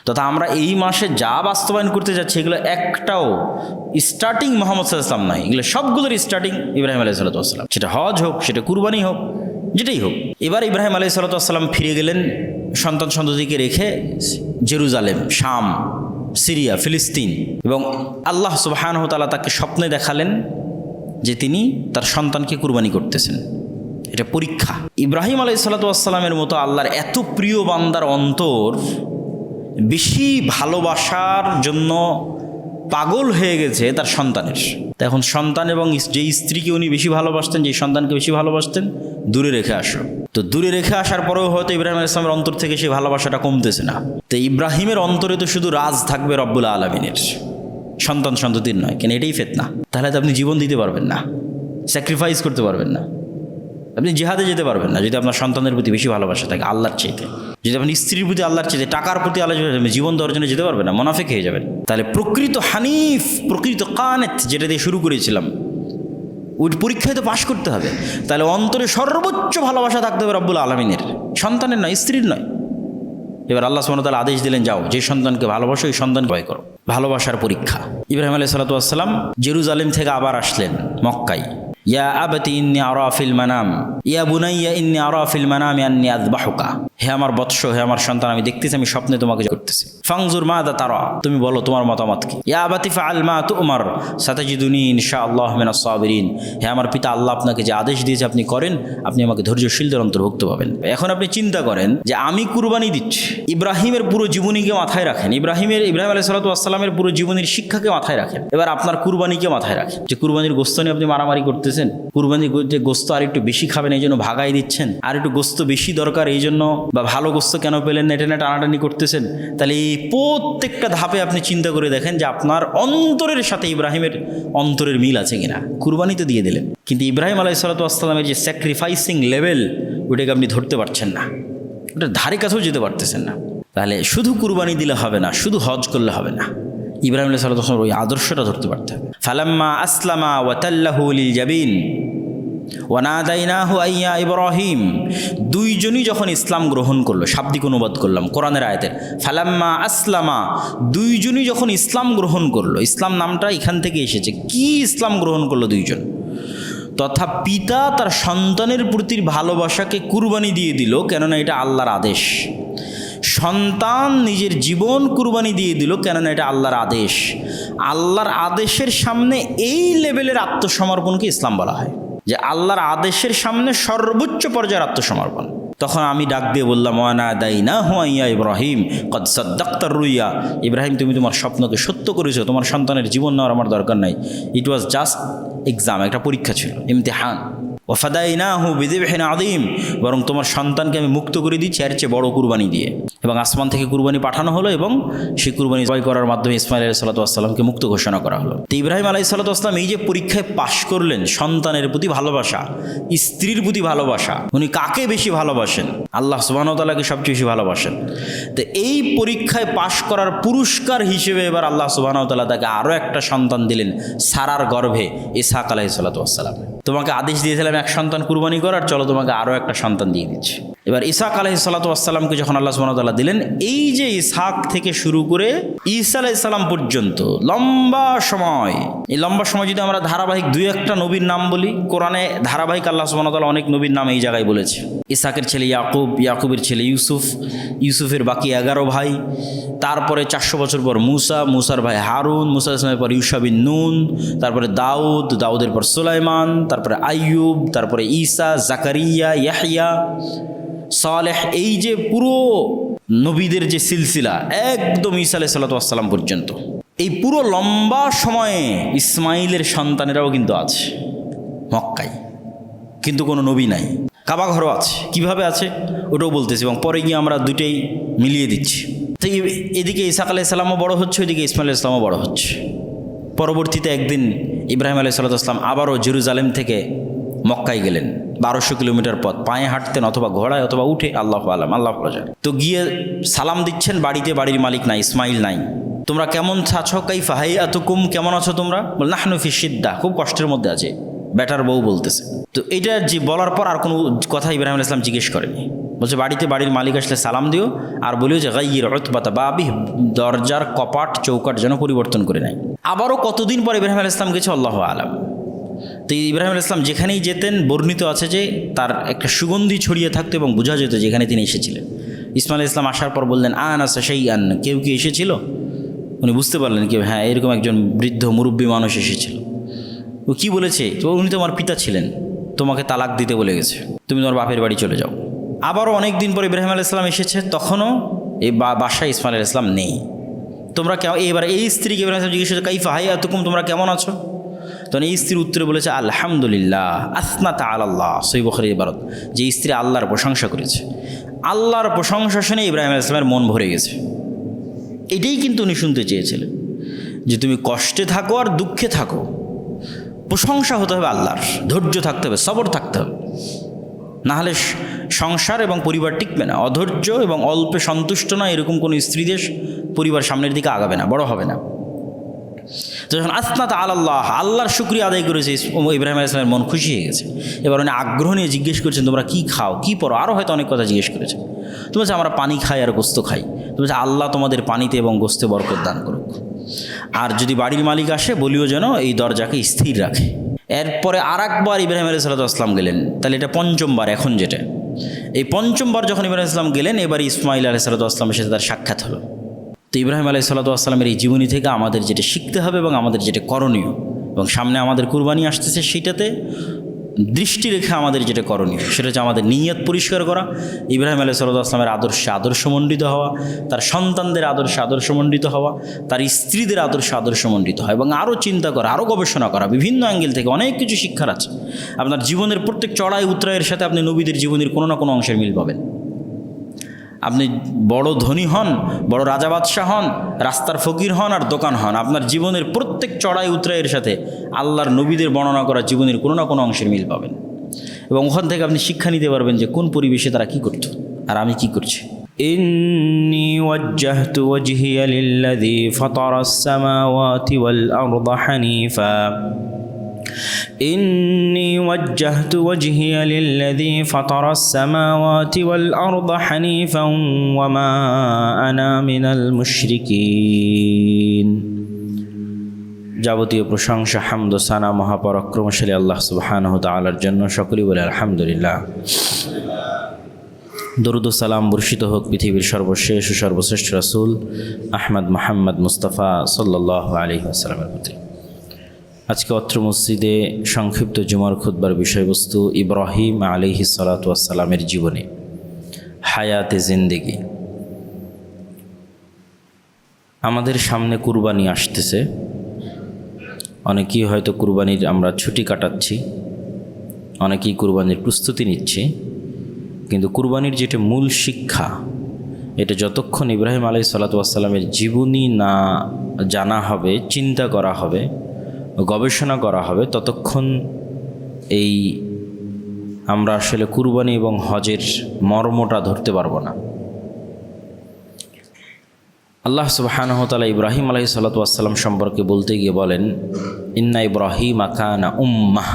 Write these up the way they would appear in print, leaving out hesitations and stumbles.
তথা আমরা এই মাসে যা বাস্তবায়ন করতে যাচ্ছি এগুলো একটাও স্টার্টিং মোহাম্মদ সাল্লাল্লাহু আলাইহি ওয়াসাল্লাম নয়, এগুলো সবগুলোর স্টার্টিং ইব্রাহিম আলাইহিসসালাতু ওয়াসসালাম। সেটা হজ হোক, সেটা কুরবানি হোক, যেটাই হোক। এবার ইব্রাহিম আলাইহিসসালাতু ওয়াসসালাম ফিরে গেলেন সন্তান সন্ততিকে রেখে জেরুজালেম, শাম, সিরিয়া, ফিলিস্তিন, এবং আল্লাহ সুবহানাহু ওয়া তাআলা তাকে স্বপ্নে দেখালেন যে তিনি তার সন্তানকে কুরবানি করতেছেন। এটা পরীক্ষা। ইব্রাহিম আলাইহিসসালাতু ওয়াসসালামের মতো আল্লাহর এত প্রিয় বান্দার অন্তর বেশি ভালোবাসার জন্য পাগল হয়ে গেছে তার সন্তানের। তা এখন সন্তান এবং যে স্ত্রীকে উনি বেশি ভালোবাসতেন, যে সন্তানকে বেশি ভালোবাসতেন, দূরে রেখে আসো। তো দূরে রেখে আসার পরেও হয়তো ইব্রাহিম আলাইহিস সালামের অন্তর থেকে সেই ভালোবাসাটা কমতেছে না। তো ইব্রাহিমের অন্তরে তো শুধু রাজ থাকবে রব্বুল আলামিনের, সন্তান সন্ততির নয়। কেন? এটাই ফিতনা। তাহলে তো আপনি জীবন দিতে পারবেন না, স্যাক্রিফাইস করতে পারবেন না, আপনি জিহাদে যেতে পারবেন না যদি আপনার সন্তানের প্রতি বেশি ভালোবাসা থাকে আল্লাহর চাইতে। যদি আপনি স্ত্রীর প্রতি আল্লাহর চাইতে, টাকার প্রতি আল্লাহ জীবন দেওয়ার জন্য যেতে পারবেন না, মুনাফিক হয়ে যাবেন। তাহলে প্রকৃত হানিফ, প্রকৃত কানেত, যেটা দিয়ে শুরু করেছিলাম, ওই পরীক্ষায় তো পাশ করতে হবে। তাহলে অন্তরে সর্বোচ্চ ভালোবাসা থাকতে হবে রব্বুল আলামিনের, সন্তানের নয়, স্ত্রীর নয়। এবার আল্লাহ সুবহানাহু ওয়া তাআলা আদেশ দিলেন, যাও, যে সন্তানকে ভালোবাসো ওই সন্তানকে ভয় করো। ভালোবাসার পরীক্ষা। ইব্রাহিম আলাইহিসসালাতু ওয়াসসালাম জেরুজালেম থেকে আবার আসলেন মক্কায়। ইয়া আবাতি ইন্নী আরা ফিল মানাম ইয়া বুনাইয়া ইন্নী আরা ফিল মানামি আন্নী আযবাহুকা। হে আমার বৎস, হে আমার সন্তান, আমি দেখতেছি, আমি স্বপ্নে তোমাকে করতেছি। ফানজুর মাযা তারা, তুমি বলো তোমার মতামত কি। ইয়া আবাতি ফাআল মা তুমার সাতাজিদুনি ইনশাআল্লাহ মিনাস সাবিরিন। হে আমার পিতা, আল্লাহ আপনাকে যে আদেশ দিয়েছে আপনি করেন, আপনি আমাকে ধৈর্যশীলদের অন্তর্ভুক্ত পাবেন। এখন আপনি চিন্তা করেন যে আমি কুরবানি দিচ্ছি। ইব্রাহিমের পুরো জীবনীকে মাথায় রাখেন, ইব্রাহিম আলাইহিসসালাতু ওয়াসসালামের পুরো জীবনের শিক্ষাকে মাথায় রাখেন। এবার আপনার কুরবানিকে মাথায় রাখেন, যে কুরবানির গোশত নিয়ে আপনি মারামারি করতেছেন, কুরবানির যে গোশত আর একটু বেশি খাবেন এই জন্য ভাগাই দিচ্ছেন, আর একটু গোশত বেশি দরকার এই জন্য, বা ভালো গোশত কেন পেলেন না, এটা না টানাটানি করতেছেন। তাহলে এই প্রত্যেকটা ধাপে আপনি চিন্তা করে দেখেন যে আপনার অন্তরের সাথে ইব্রাহিমের অন্তরের মিল আছে কিনা। কুরবানি তো দিয়ে দিলেন, কিন্তু ইব্রাহিম আলাইহিসসালাতু ওয়াসসালামের যে স্যাক্রিফাইসিং লেভেল, ওটাকে আপনি ধরতে পারছেন না, ওটা ধারে কাছেও যেতে পারতেছেন না। তাহলে শুধু কুরবানি দিলে হবে না, শুধু হজ করলে হবে না, ইব্রাহিম আলাইহিসসালাতু ওয়াসসালামের ওই আদর্শটা ধরতে পারতে হবে। ফালাম্মা আসলামা ওয়া তাল্লাহু লিল জাবিন ওয়া নাদাইনাহু আইয়া ইব্রাহিম। দুইজনই যখন ইসলাম গ্রহণ করলো, শাব্দিক অনুবাদ করলাম কোরআনের আয়াতের, ফালাম্মা আসলামা, দুইজনই যখন ইসলাম গ্রহণ করলো। ইসলাম নামটা এখান থেকে এসেছে। কি ইসলাম গ্রহণ করলো দুইজন? তথা পিতা তার সন্তানের প্রতি ভালোবাসাকে কুরবানি দিয়ে দিল, কেননা এটা আল্লাহর আদেশ। সন্তান নিজের জীবন কুরবানি দিয়ে দিল, কেননা এটা আল্লাহর আদেশ। আল্লাহর আদেশের সামনে এই লেভেলের আত্মসমর্পণকে ইসলাম বলা হয়, যে আল্লাহর আদেশের সামনে সর্বোচ্চ পর্যায়ের আত্মসমর্পণ। তখন আমি ডাক দিয়ে বললাম, ওয়া নাদাইনাহু আইয়া ইব্রাহিম কদ সাদ্দাক্তার রুইয়া। ইব্রাহিম, তুমি তোমার স্বপ্নকে সত্য করেছো, তোমার সন্তানের জীবন নেওয়ার আমার দরকার নাই। ইট ওয়াজ জাস্ট এক্সাম, একটা পরীক্ষা ছিল, ইমতিহান। ওয়াফাদাইনাহু বিযিবহিন আযীম, বরং তোমার সন্তানকে আমি মুক্ত করে দিচ্ছি এর চেয়ে বড় কুরবানি দিয়ে। এবং আসমান থেকে কুরবানি পাঠানো হলো, এবং সেই কুরবানি জয় করার মাধ্যমে ইসমাইল আলাইহিসসালাতু ওয়াসসালামকে মুক্ত ঘোষণা করা হলো। তো ইব্রাহিম আলাইহিসসালাতু ওয়াসসালাম এই যে পরীক্ষায় পাশ করলেন, সন্তানের প্রতি ভালোবাসা, স্ত্রীর প্রতি ভালোবাসা, উনি কাকে বেশি ভালোবাসেন? আল্লাহ সুবহানাহু ওয়া তাআলাকে সবচেয়ে বেশি ভালোবাসেন। তো এই পরীক্ষায় পাশ করার পুরস্কার হিসেবে এবার আল্লাহ সুবহানাহু ওয়া তাআলা তাকে আরও একটা সন্তান দিলেন সারার গর্ভে, ইসহাক আলাইহিসসালাতু ওয়াসসালাম। তোমাকে আদেশ দিয়েছিলাম এক সন্তান কুরবানি করার, চলো তোমাকে আরও একটা সন্তান দিয়ে দিচ্ছি। এবার ইসহাক আলাইহিসসালাতু ওয়াসসালামকে যখন আল্লাহ সুবহানাহু ওয়া তাআলা দিলেন, এই যে ইসহাক থেকে শুরু করে ঈসা আলাইহিস সালাম পর্যন্ত লম্বা সময়, এই লম্বা সময় যদি আমরা ধারাবাহিক দুই একটা নবীর নাম বলি, কোরআনে ধারাবাহিক আল্লাহ সুবহানাহু ওয়া তাআলা অনেক নবীর নাম এই জায়গায় বলেছে। ইসহাকের ছেলে ইয়াকুব, ইয়াকুবের ছেলে ইউসুফ, ইউসুফের বাকি 11 ভাই, তারপরে 400 বছর পর মুসা, মুসার ভাই হারুন, মুসা ইসলামের পর ইউশা বিন নুন, তারপরে দাউদ, দাউদের পর সুলাইমান, তারপরে আইয়ুব, তারপরে ঈসা, জাকারিয়া, ইয়াহইয়া, সালেহ। এই যে পুরো নবীদের যে সিলসিলা, একদম ঈসা আলাইহিসসালাতু ওয়াসসালাম পর্যন্ত, এই পুরো লম্বা সময়ে ইসমাইলের সন্তানেরাও কিন্তু আছে মক্কায়, কিন্তু কোনো নবী নাই। কাবা ঘরও আছে, কিভাবে আছে ওটাও বলতেছি, এবং পরে গিয়ে আমরা দুটেই মিলিয়ে দিচ্ছি। তো এদিকে ইসহাক আলাইহিস সালামও বড় হচ্ছে, ওইদিকে ইসমাইল আলাইহিস সালামও বড় হচ্ছে। পরবর্তীতে একদিন ইব্রাহিম আলাইহিসসালাতু ওয়াসসালাম আবারও জেরুজালেম থেকে মক্কায় গেলেন। 1200 কিলোমিটার পথ পায়ে হাঁটতেন, অথবা ঘোড়ায়, অথবা উঠে, আল্লাহু আলাম, আল্লাহ জানে। তো গিয়ে সালাম দিচ্ছেন, বাড়িতে বাড়ির মালিক নাই, ইসমাইল নাই। তোমরা কেমন আছো? কাইফা হাইয়াতুকুম, কেমন আছো তোমরা? বল নাহনু ফি শিদ্দা, খুব কষ্টের মধ্যে আছে, বেটার বউ বলতেছে। তো এটা যে বলার পর আর কোনো কথা ইব্রাহিম আলাইহিস সালাম জিজ্ঞেস করেনি, বলছে বাড়িতে বাড়ির মালিক আসলে সালাম দিও, আর বলিও যে গাইয়ের উতবাতা বাবি, দরজার কপাট চৌকাট যেন পরিবর্তন করে নেয়। আবারও কতদিন পর ইব্রাহিম আলাইহিস সালাম গেছে আল্লাহু আলাম। তো ইব্রাহিম আলাইহিস সালাম যেখানেই যেতেন বর্ণিত আছে যে তার একটা সুগন্ধি ছড়িয়ে থাকতো এবং বোঝা যেত যেখানে তিনি এসেছিলেন। ইসমাইল আলাইহিস সালাম আসার পর বললেন আনাসা শাইআন, কেউ কি এসেছিল? উনি বুঝতে পারলেন কেউ, হ্যাঁ এরকম একজন বৃদ্ধ মুরব্বী মানুষ এসেছিল। ও কী বলেছে? তো উনি তোমার পিতা ছিলেন, তোমাকে তালাক দিতে বলে গেছে, তুমি তোমার বাপের বাড়ি চলে যাও। আবারও অনেক দিন পর ইব্রাহিম আলাইহিস সালাম এসেছে, তখনও এই বাসায় ইসমাইল আলাইহিস সালাম নেই। তোমরা কেমন, এবার এই স্ত্রীকে ইব্রাহিম জিজ্ঞেস করছে কাইফা হাইয়াতুকুম, তোমরা কেমন আছো? তখন এই স্ত্রীর উত্তরে বলেছে আলহামদুলিল্লাহ আসনাত আলাল্লাহ, সহিহ বুখারীর ইবারত, যে স্ত্রী আল্লাহর প্রশংসা করেছে। আল্লাহর প্রশংসা শুনে ইব্রাহিম আলাইহিস সালামের মন ভরে গেছে। এটাই কিন্তু উনি শুনতে চেয়েছিলেন, যে তুমি কষ্টে থাকো আর দুঃখে থাকো, প্রশংসা হতে হবে আল্লাহর, ধৈর্য থাকতে হবে, সবর থাকতে হবে, নাহলে সংসার এবং পরিবার টিকবে না। অধৈর্য এবং অল্পে সন্তুষ্ট না এরকম কোনো স্ত্রীদের পরিবার সামনের দিকে আগাবে না, বড় হবে না। যখন আসনাত আল্লাহ, আল্লাহর শুকরিয়া আদায় করেছে, ইব্রাহিম আলাইহিস সালামের মন খুশি হয়ে গেছে। এবার উনি আগ্রহ নিয়ে জিজ্ঞেস করছেন তোমরা কী খাও, কী পরো, আরও হয়তো অনেক কথা জিজ্ঞেস করেছে। তুমি বলছে আমরা পানি খাই আর গোস্ত খাই। তুমি বলছে আল্লাহ তোমাদের পানিতে এবং গোস্তে বরকত দান করুক, আর যদি বাড়ির মালিক আসে বলিও যেন এই দরজাকে স্থির রাখে। এরপরে আর একবার ইব্রাহিম আলাইহিস সালাম গেলেন, তাহলে এটা পঞ্চমবার। এখন যেটা এই পঞ্চমবার যখন ইব্রাহিম আলাইহিস সালাম গেলেন, এবার ইসমাইল আলাইহিস সালামের সাথে তার সাক্ষাৎ হলো। তো ইব্রাহিম আলাইহিস সালামের এই জীবনী থেকে আমাদের যেটা শিখতে হবে এবং আমাদের যেটা করণীয়, এবং সামনে আমাদের কুরবানি আসতেছে, সেটাতে দৃষ্টি রেখে আমাদের যেটা করণীয় সেটা হচ্ছে আমাদের নিয়ত পরিষ্কার করা, ইব্রাহিম আলাইহিস সালামের আদর্শে আদর্শমণ্ডিত হওয়া, তার সন্তানদের আদর্শে আদর্শমণ্ডিত হওয়া, তার স্ত্রীদের আদর্শে আদর্শমণ্ডিত হওয়া, এবং আরও চিন্তা করা, আরও গবেষণা করা, বিভিন্ন অ্যাঙ্গেল থেকে অনেক কিছু শিক্ষার আছে। আপনার জীবনের প্রত্যেক চড়াই উতরাইয়ের সাথে আপনি নবীদের জীবনের কোনো না কোনো অংশের মিল পাবেন। আপনি বড় ধনী হন, বড় রাজা বাদশাহ হন, রাস্তার ফকির হন আর দোকান হন, আপনার জীবনের প্রত্যেক চড়াই উতরাইয়ের সাথে আল্লাহর নবীদের বর্ণনা করা জীবনের কোনো না কোনো অংশের মিল পাবেন, এবং ওখান থেকে আপনি শিক্ষা নিতে পারবেন যে কোন পরিবেশে তারা কী করত আর আমি কি করছি। ইন্নী ওয়াজ্জাহতু ওয়াজহিয়া লিল্লাযী ফাতারাস সামাওয়াতি ওয়াল আরদা হানিফা إني وجهت وجهي للذي فطر السماوات والأرض حنيفا وما أنا من المشركين। যাবতীয় প্রশংসা হামদ ও সানা মহাপরাক্রমশালী আল্লাহ সুবহানাহু ওয়া তাআলার জন্য, সকলেই বলে আলহামদুলিল্লাহ। দরুদ ও সালাম বর্ষিত হোক পৃথিবীর সর্বশেষ ও সর্বশ্রেষ্ঠ রাসূল আহমদ মুহাম্মদ মুস্তাফা সাল্লাল্লাহু আলাইহি ওয়াসাল্লামের প্রতি। আজকে অত্র মসজিদে সংক্ষিপ্ত জুমার খুতবার বিষয়বস্তু ইব্রাহিম আলাইহিস সালাতু ওয়াস সালামের জীবনী, হায়াতে জিন্দেগি। আমাদের সামনে কুরবানি আসতেছে, অনেকেই হয়তো কুরবানির আমরা ছুটি কাটাচ্ছি, অনেকেই কুরবানির প্রস্তুতি নিচ্ছি, কিন্তু কুরবানির যেটা মূল শিক্ষা, এটা যতক্ষণ ইব্রাহিম আলাইহিস সালাতু ওয়াস সালামের জীবনী না জানা হবে, চিন্তা করা হবে, গবেষণা করা হবে, ততক্ষণ এই আমরা আসলে কুরবানি এবং হজের মর্মটা ধরতে পারবো না। আল্লাহ সুবহানাহু ওয়া তাআলা ইব্রাহিম আলাইহিস সালাতু ওয়াস সালাম সম্পর্কে বলতে গিয়ে বলেন ইন্না ইব্রাহিমা কানা উম্মাহ,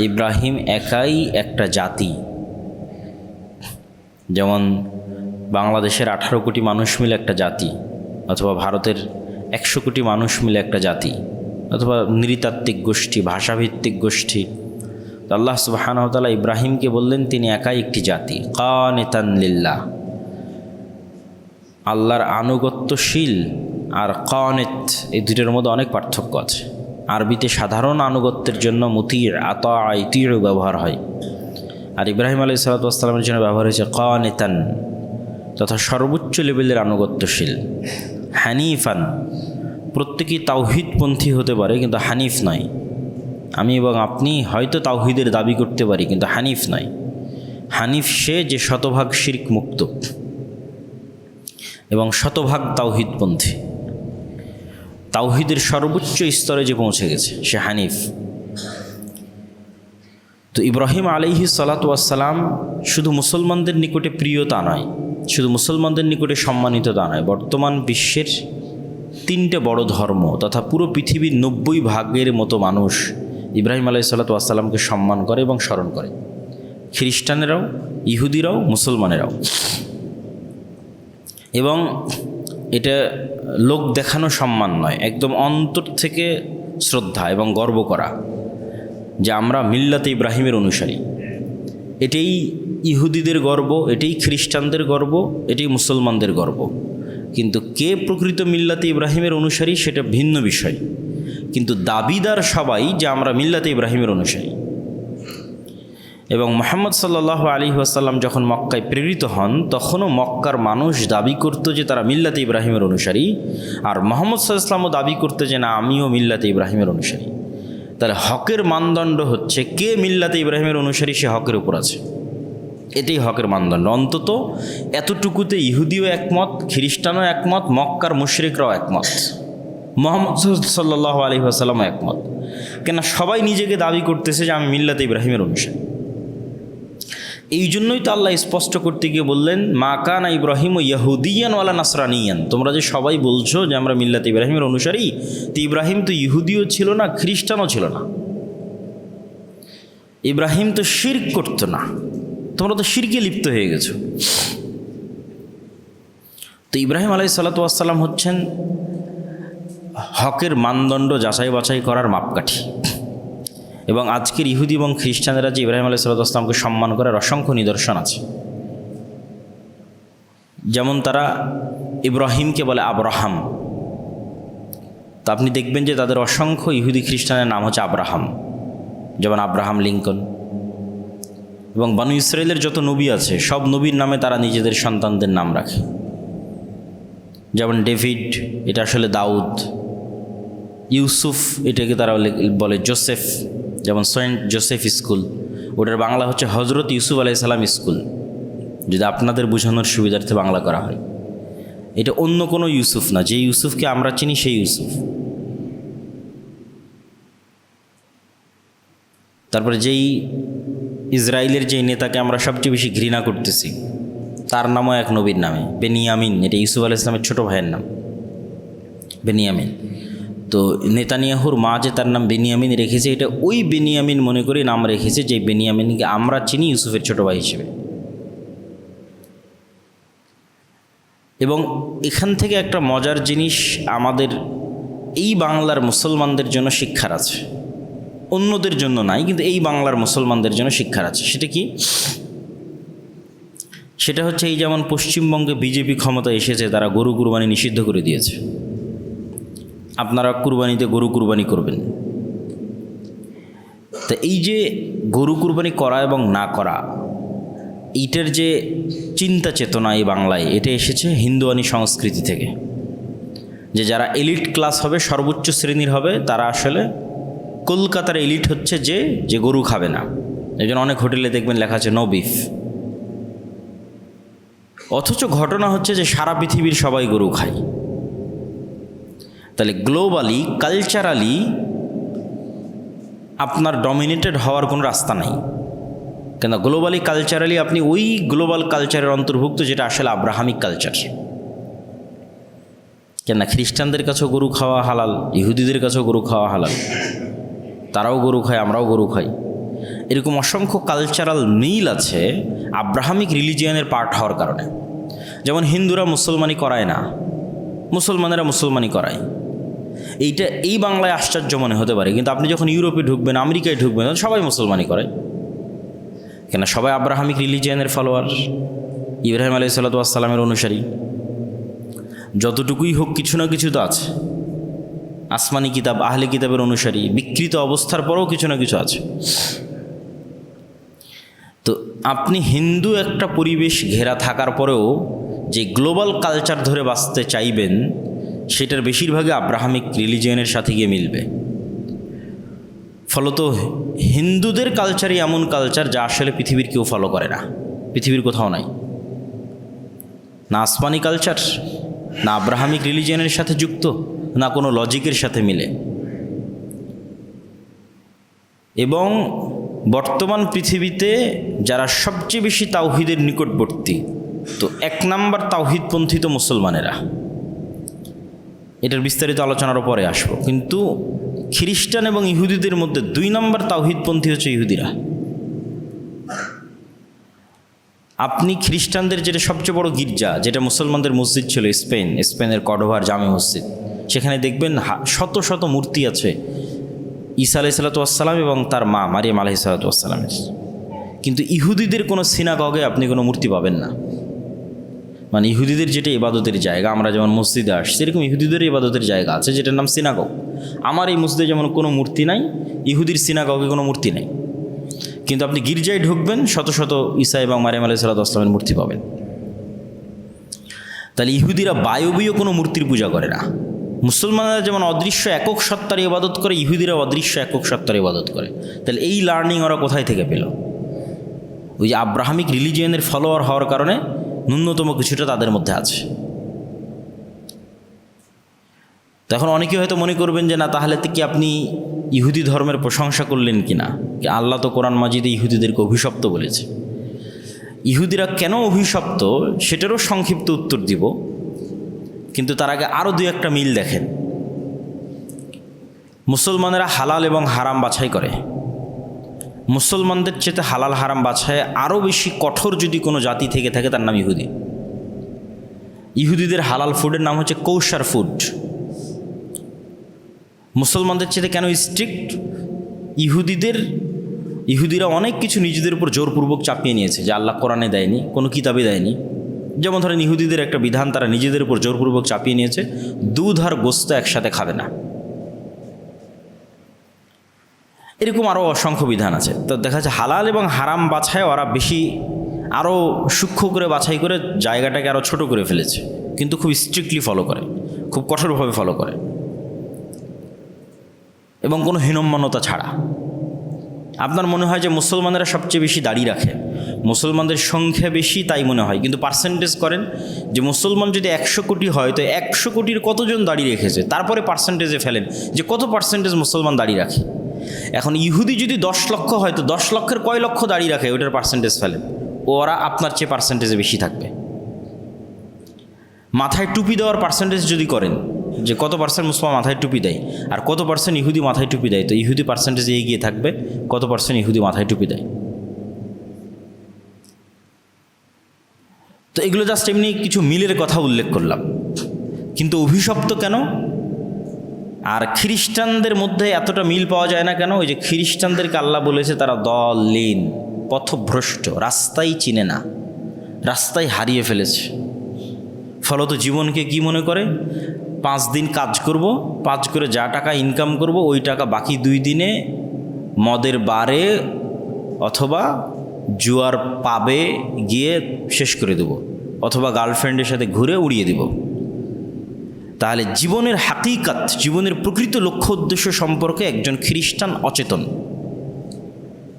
ইব্রাহিম একাই একটা জাতি। যেমন বাংলাদেশের 18 কোটি মানুষ মিলে একটা জাতি, অথবা ভারতের 100 কোটি মানুষ মিলে একটা জাতি, অথবা নৃতাত্ত্বিক গোষ্ঠী, ভাষাভিত্তিক গোষ্ঠী। তো আল্লাহ সুবহানাহু ওয়া তাআলা ইব্রাহিমকে বললেন তিনি একাই একটি জাতি, কানিতান লিল্লাহ। আল্লাহর আনুগত্যশীল আর কানিত, এই দুটোর মধ্যে অনেক পার্থক্য আছে। আরবিতে সাধারণ আনুগত্যের জন্য মুতির, আতা, ইতির ব্যবহার হয়, আর ইব্রাহিম আলাইহিস সালাতু ওয়াস সালামের জন্য ব্যবহার হয়েছে কানিতান, তথা সর্বোচ্চ লেভেলের আনুগত্যশীল। হানিফান, প্রত্যেকেই তাওহীদপন্থী হতে পারে কিন্তু হানিফ নয়। আমি এবং আপনি হয়তো তাওহীদের দাবি করতে পারি কিন্তু হানিফ নয়। হানিফ সে যে শতভাগ শিরক মুক্ত এবং শতভাগ তাওহীদপন্থী, তাওহীদের সর্বোচ্চ স্তরে যে পৌঁছে গেছে সে হানিফ। তো ইব্রাহিম আলাইহিস সালাতু ওয়াস সালাম শুধু মুসলমানদের নিকটে প্রিয় তা নয়, শুধু মুসলমানদের নিকটে সম্মানিত তা নয়, বর্তমান বিশ্বের 3টে বড় ধর্ম তথা পুরো পৃথিবীর 90 ভাগের মতো মানুষ ইব্রাহিম আলাইহিস সালাতু ওয়াস সালামকে সম্মান করে এবং স্মরণ করে। খ্রিস্টানেরাও, ইহুদিরাও, মুসলমানেরাও। এবং এটা লোক দেখানো সম্মান নয়, একদম অন্তর থেকে শ্রদ্ধা এবং গর্ব করা যে আমরা মিল্লাতে ইব্রাহিমের অনুসারী। এটাই ইহুদিদের গর্ব, এটাই খ্রিস্টানদের গর্ব, এটাই মুসলমানদের গর্ব। কিন্তু কে প্রকৃত মিল্লাতে ইব্রাহিমের অনুসারী সেটা ভিন্ন বিষয়, কিন্তু দাবিদার সবাই যে আমরা মিল্লাতে ইব্রাহিমের অনুসারী। এবং মুহাম্মদ সাল্লাল্লাহু আলাইহি ওয়াসাল্লাম যখন মক্কায় প্রেরিত হন তখনও মক্কার মানুষ দাবি করত যে তারা মিল্লাতে ইব্রাহিমের অনুসারী, আর মুহাম্মদ সাল্লাল্লাহু আলাইহি ওয়াসাল্লামও দাবি করতে যে না আমিও মিল্লাতে ইব্রাহিমের অনুসারী। তাহলে হকের মানদণ্ড হচ্ছে কে মিল্লাতে ইব্রাহিমের অনুসারী সে হকের উপর আছে, এটাই হকের মানদণ্ড। অন্তত এতটুকুতে ইহুদিও একমত, খ্রিস্টানও একমত, মক্কার মুশরিকরাও একমত, মুহাম্মদ সাল্লাল্লাহু আলাইহি ওয়াসাল্লামও একমত। কেন সবাই নিজেকে দাবি করতেছে যে আমি মিল্লাতে ইব্রাহিমের অনুসারী। এই জন্যই তো আল্লাহ স্পষ্ট করতে গিয়ে বললেন মা কানা ইব্রাহিম ইয়াহুদিয়ান ওয়ালা নাসরানিয়ান। তোমরা যে সবাই বলছো যে আমরা মিল্লাতে ইব্রাহিমের অনুসারী, তো ইব্রাহিম তো ইহুদিও ছিল না, খ্রিস্টানও ছিল না। ইব্রাহিম তো শিরক করতো না, তোমরা তো শিরকে লিপ্ত হয়ে গেছো। তো ইব্রাহিম আলাইহিস সালাতু ওয়াস সালাম হচ্ছেন হকের মানদণ্ড যাচাই বাছাই করার মাপকাঠি। এবং আজকের ইহুদি এবং খ্রিস্টানেরা যে ইব্রাহিম আলাইহিস সালাতু ওয়াস সালামকে সম্মান করার অসংখ্য নিদর্শন আছে। যেমন তারা ইব্রাহিমকে বলে আব্রাহাম, তো আপনি দেখবেন যে তাদের অসংখ্য ইহুদি খ্রিস্টানের নাম হচ্ছে আব্রাহাম, যেমন আব্রাহাম লিঙ্কন। এবং বনু ইসরায়েলের যত নবী আছে সব নবীর নামে তারা নিজেদের সন্তানদের নাম রাখে। যেমন ডেভিড, এটা আসলে দাউদ। ইউসুফ, এটাকে তারা বলে জোসেফ, যেমন সেন্ট জোসেফ স্কুল, ওটার বাংলা হচ্ছে হজরত ইউসুফ আলাইহিস সালাম স্কুল, যদি আপনাদের বোঝানোর সুবিধার্থে বাংলা করা হয়। এটা অন্য কোনো ইউসুফ না, যে ইউসুফকে আমরা চিনি সেই ইউসুফ। তারপরে যেই ইসরায়েলের যেই নেতাকে আমরা সবচেয়ে বেশি ঘৃণা করতেছি তার নামও এক নবীর নামে, বেনিয়ামিন। এটা ইউসুফ আলাইহিস সালামের ছোটো ভাইয়ের নাম বেনিয়ামিন। তো নেতানিয়াহুর মা যে তার নাম বেনিয়ামিন রেখেছে, এটা ওই বেনিয়ামিন মনে করে নাম রেখেছে যে বেনিয়ামিনকে আমরা চিনি ইউসুফের ছোটো ভাই হিসেবে। এবং এখান থেকে একটা মজার জিনিস আমাদের এই বাংলার মুসলমানদের জন্য শিক্ষার আছে, অন্যদের জন্য নাই, কিন্তু এই বাংলার মুসলমানদের জন্য শিক্ষার আছে। সেটা কি? সেটা হচ্ছে এই যেমন পশ্চিমবঙ্গে বিজেপি ক্ষমতা এসেছে, তারা গরু কুরবানি নিষিদ্ধ করে দিয়েছে। আপনারা কুরবানিতে গরু কুরবানি করবেন। তা এই যে গরু কুরবানি করা এবং না করা, এইটার যে চিন্তা চেতনা এই বাংলায়, এটা এসেছে হিন্দুয়ানি সংস্কৃতি থেকে। যে যারা এলিট ক্লাস হবে, সর্বোচ্চ শ্রেণীর হবে, তারা আসলে কলকাতার এলিট হচ্ছে যে গরু খাবে না। এই জন্য অনেক হোটেলে দেখবেন লেখা আছে নো বিফ। অথচ ঘটনা হচ্ছে যে সারা পৃথিবীর সবাই গরু খায়। তাহলে গ্লোবালি কালচারালি আপনার ডমিনেটেড হওয়ার কোনো রাস্তা নাই। কেন গ্লোবালি কালচারালি আপনি ওই গ্লোবাল কালচারের অন্তর্ভুক্ত যেটা আসলে আব্রাহামিক কালচার। কেন খ্রিস্টানদের কাছেও গরু খাওয়া হালাল, ইহুদিদের কাছেও গরু খাওয়া হালাল, তারাও গরু খায়, আমরাও গরু খাই। এরকম অসংখ্য কালচারাল মিল আছে আব্রাহামিক রিলিজিয়ানের পার্ট হওয়ার কারণে। যেমন হিন্দুরা মুসলমানি করায় না, মুসলমানেরা মুসলমানি করায়। এইটা এই বাংলায় আশ্চর্য মনে হতে পারে, কিন্তু আপনি যখন ইউরোপে ঢুকবেন, আমেরিকায় ঢুকবেন, সবাই মুসলমানি করে। কেন সবাই আব্রাহামিক রিলিজিয়ানের ফলোয়ার, ইব্রাহিম আলাইহিস সালাতু ওয়াস সালামের অনুসারী। যতটুকুই হোক কিছু না কিছু তো আছে। আসমানি কিতাব, আহলে কিতাবের অনুসারী, বিকৃত অবস্থার পরেও কিছু না কিছু আছে। তো আপনি হিন্দু একটা পরিবেশ ঘেরা থাকার পরেও যে গ্লোবাল কালচার ধরে বাঁচতে চাইবেন, সেটার বেশিরভাগই আব্রাহামিক রিলিজিয়নের সাথে গিয়ে মিলবে। ফলত হিন্দুদের কালচারই এমন কালচার যা আসলে পৃথিবীর কেউ ফলো করে না, পৃথিবীর কোথাও নাই। না আসমানি কালচার, না আব্রাহামিক রিলিজিয়নের সাথে যুক্ত, না কোনো লজিকের সাথে মিলে। এবং বর্তমান পৃথিবীতে যারা সবচেয়ে বেশি তাওহিদের নিকটবর্তী, তো 1 নাম্বার তাওহিদপন্থী তো মুসলমানেরা। এটার বিস্তারিত আলোচনারও পরে আসবো। কিন্তু খ্রিস্টান এবং ইহুদিদের মধ্যে 2 নাম্বার তাওহিদপন্থী হচ্ছে ইহুদিরা। আপনি খ্রিস্টানদের যেটা সবচেয়ে বড় গির্জা, যেটা মুসলমানদের মসজিদ ছিল স্পেনের কর্ডোভার জামে মসজিদ, সেখানে দেখবেন শত শত মূর্তি আছে ঈসা আলাইহিসসালাম এবং তার মা মারিয়াম আলাইহিসসালামের। কিন্তু ইহুদিদের কোনো সিনাগগে আপনি কোনো মূর্তি পাবেন না। মানে ইহুদিদের যেটা ইবাদতের জায়গা, আমরা যেমন মসজিদে আসছি, সেরকম ইহুদিদের ইবাদতের জায়গা আছে যেটার নাম সিনাগগ। আমার এই মসজিদে যেমন কোনো মূর্তি নাই, ইহুদির সিনাগগে কোনো মূর্তি নেই। কিন্তু আপনি গির্জায় ঢুকবেন, শত শত ঈসা এবং মারিয়াম আলাইহিসসালামের মূর্তি পাবেন। তাহলে ইহুদিরা বায়বীয় কোনো মূর্তির পূজা করে না। মুসলমানরা যেমন অদৃশ্য একক সত্তার ইবাদত করে, ইহুদিরা অদৃশ্য একক সত্তার ইবাদত করে। তাহলে এই লার্নিং ওরা কোথায় থেকে পেল? ওই যে আব্রাহামিক রিলিজিয়নের ফলোয়ার হওয়ার কারণে ন্যূনতম কিছুটা তাদের মধ্যে আছে। তো এখন অনেকে হয়তো মনে করবেন যে না, তাহলে তো কি আপনি ইহুদি ধর্মের প্রশংসা করলেন কি না? আল্লাহ তো কোরআন মাজিদে ইহুদিদেরকে অভিশপ্ত বলেছে। ইহুদিরা কেন অভিশপ্ত সেটারও সংক্ষিপ্ত উত্তর দিব, কিন্তু তার আগে আরও দুই একটা মিল দেখেন। মুসলমানেরা হালাল এবং হারাম বাছাই করে। মুসলমানদের চেয়ে হালাল হারাম বাছায় আরও বেশি কঠোর যদি কোনো জাতি থেকে থাকে, তার নাম ইহুদি। ইহুদিদের হালাল ফুডের নাম হচ্ছে কৌশার ফুড। মুসলমানদের চেয়ে কেন স্ট্রিক্ট? ইহুদিরা অনেক কিছু নিজেদের উপর জোরপূর্বক চাপিয়ে নিয়েছে, যে আল্লাহ কোরআনে দেয়নি, কোনো কিতাবে দেয়নি। যেমন ধরেন ইহুদিদের একটা বিধান তারা নিজেদের উপর জোরপূর্বক চাপিয়ে নিয়েছে, দুধ আর গোস্ত একসাথে খাবে না। এরকম আরও অসংখ্য বিধান আছে। তো দেখা যাচ্ছে হালাল এবং হারাম বাছায় ওরা বেশি আরও সূক্ষ্ম করে বাছাই করে জায়গাটাকে আরও ছোট করে ফেলেছে, কিন্তু খুব স্ট্রিক্টলি ফলো করে, খুব কঠোরভাবে ফলো করে, এবং কোনো হীনম্মন্যতা ছাড়া। আপনার মনে হয় যে মুসলমানেরা সবচেয়ে বেশি দাড়ি রাখে, মুসলমানদের সংখ্যা বেশি তাই মনে হয়, কিন্তু পার্সেন্টেজ করেন যে মুসলমান যদি 100 কোটি হয় তো 100 কোটির কতজন দাড়ি রেখেছে, তারপরে পার্সেন্টেজে ফেলেন যে কত পার্সেন্টেজ মুসলমান দাড়ি রাখে। এখন ইহুদি যদি 10 লক্ষ হয় তো 10 লক্ষের কয় লক্ষ দাড়ি রাখে, ওটার পার্সেন্টেজ ফেলেন, ওরা আপনার চেয়ে পার্সেন্টেজে বেশি থাকবে। মাথায় টুপি দেওয়ার পার্সেন্টেজ যদি করেন যে কত পার্সেন্ট মুসলমান মাথায় টুপি দেয় আর কত পার্সেন্ট ইহুদি মাথায় টুপি দেয়, তো ইহুদি পার্সেন্টেজে এগিয়ে থাকবে কত পার্সেন্ট ইহুদি মাথায় টুপি দেয়। তো এগুলো জাস্ট এমনি কিছু মিলের কথা উল্লেখ করলাম। কিন্তু অভিশপ্ত কেন? আর খ্রিস্টানদের মধ্যে এতটা মিল পাওয়া যায় না কেন? ওই যে খ্রিস্টানদেরকে আল্লাহ বলেছে তারা দলিন, পথভ্রষ্ট, রাস্তাই চিনে না, রাস্তায় হারিয়ে ফেলেছে। ফলত জীবনকে কি মনে করে? 5 দিন কাজ করব, 5 করে যা টাকা ইনকাম করব ওই টাকা বাকি 2 দিনে মদের বারে অথবা জুয়ার পাবে গিয়ে শেষ করে দেব, অথবা গার্লফ্রেন্ডের সাথে ঘুরে উড়িয়ে দেব। তাহলে জীবনের হাকিকাত, জীবনের প্রকৃত লক্ষ্য উদ্দেশ্য সম্পর্কে একজন খ্রিস্টান অচেতন।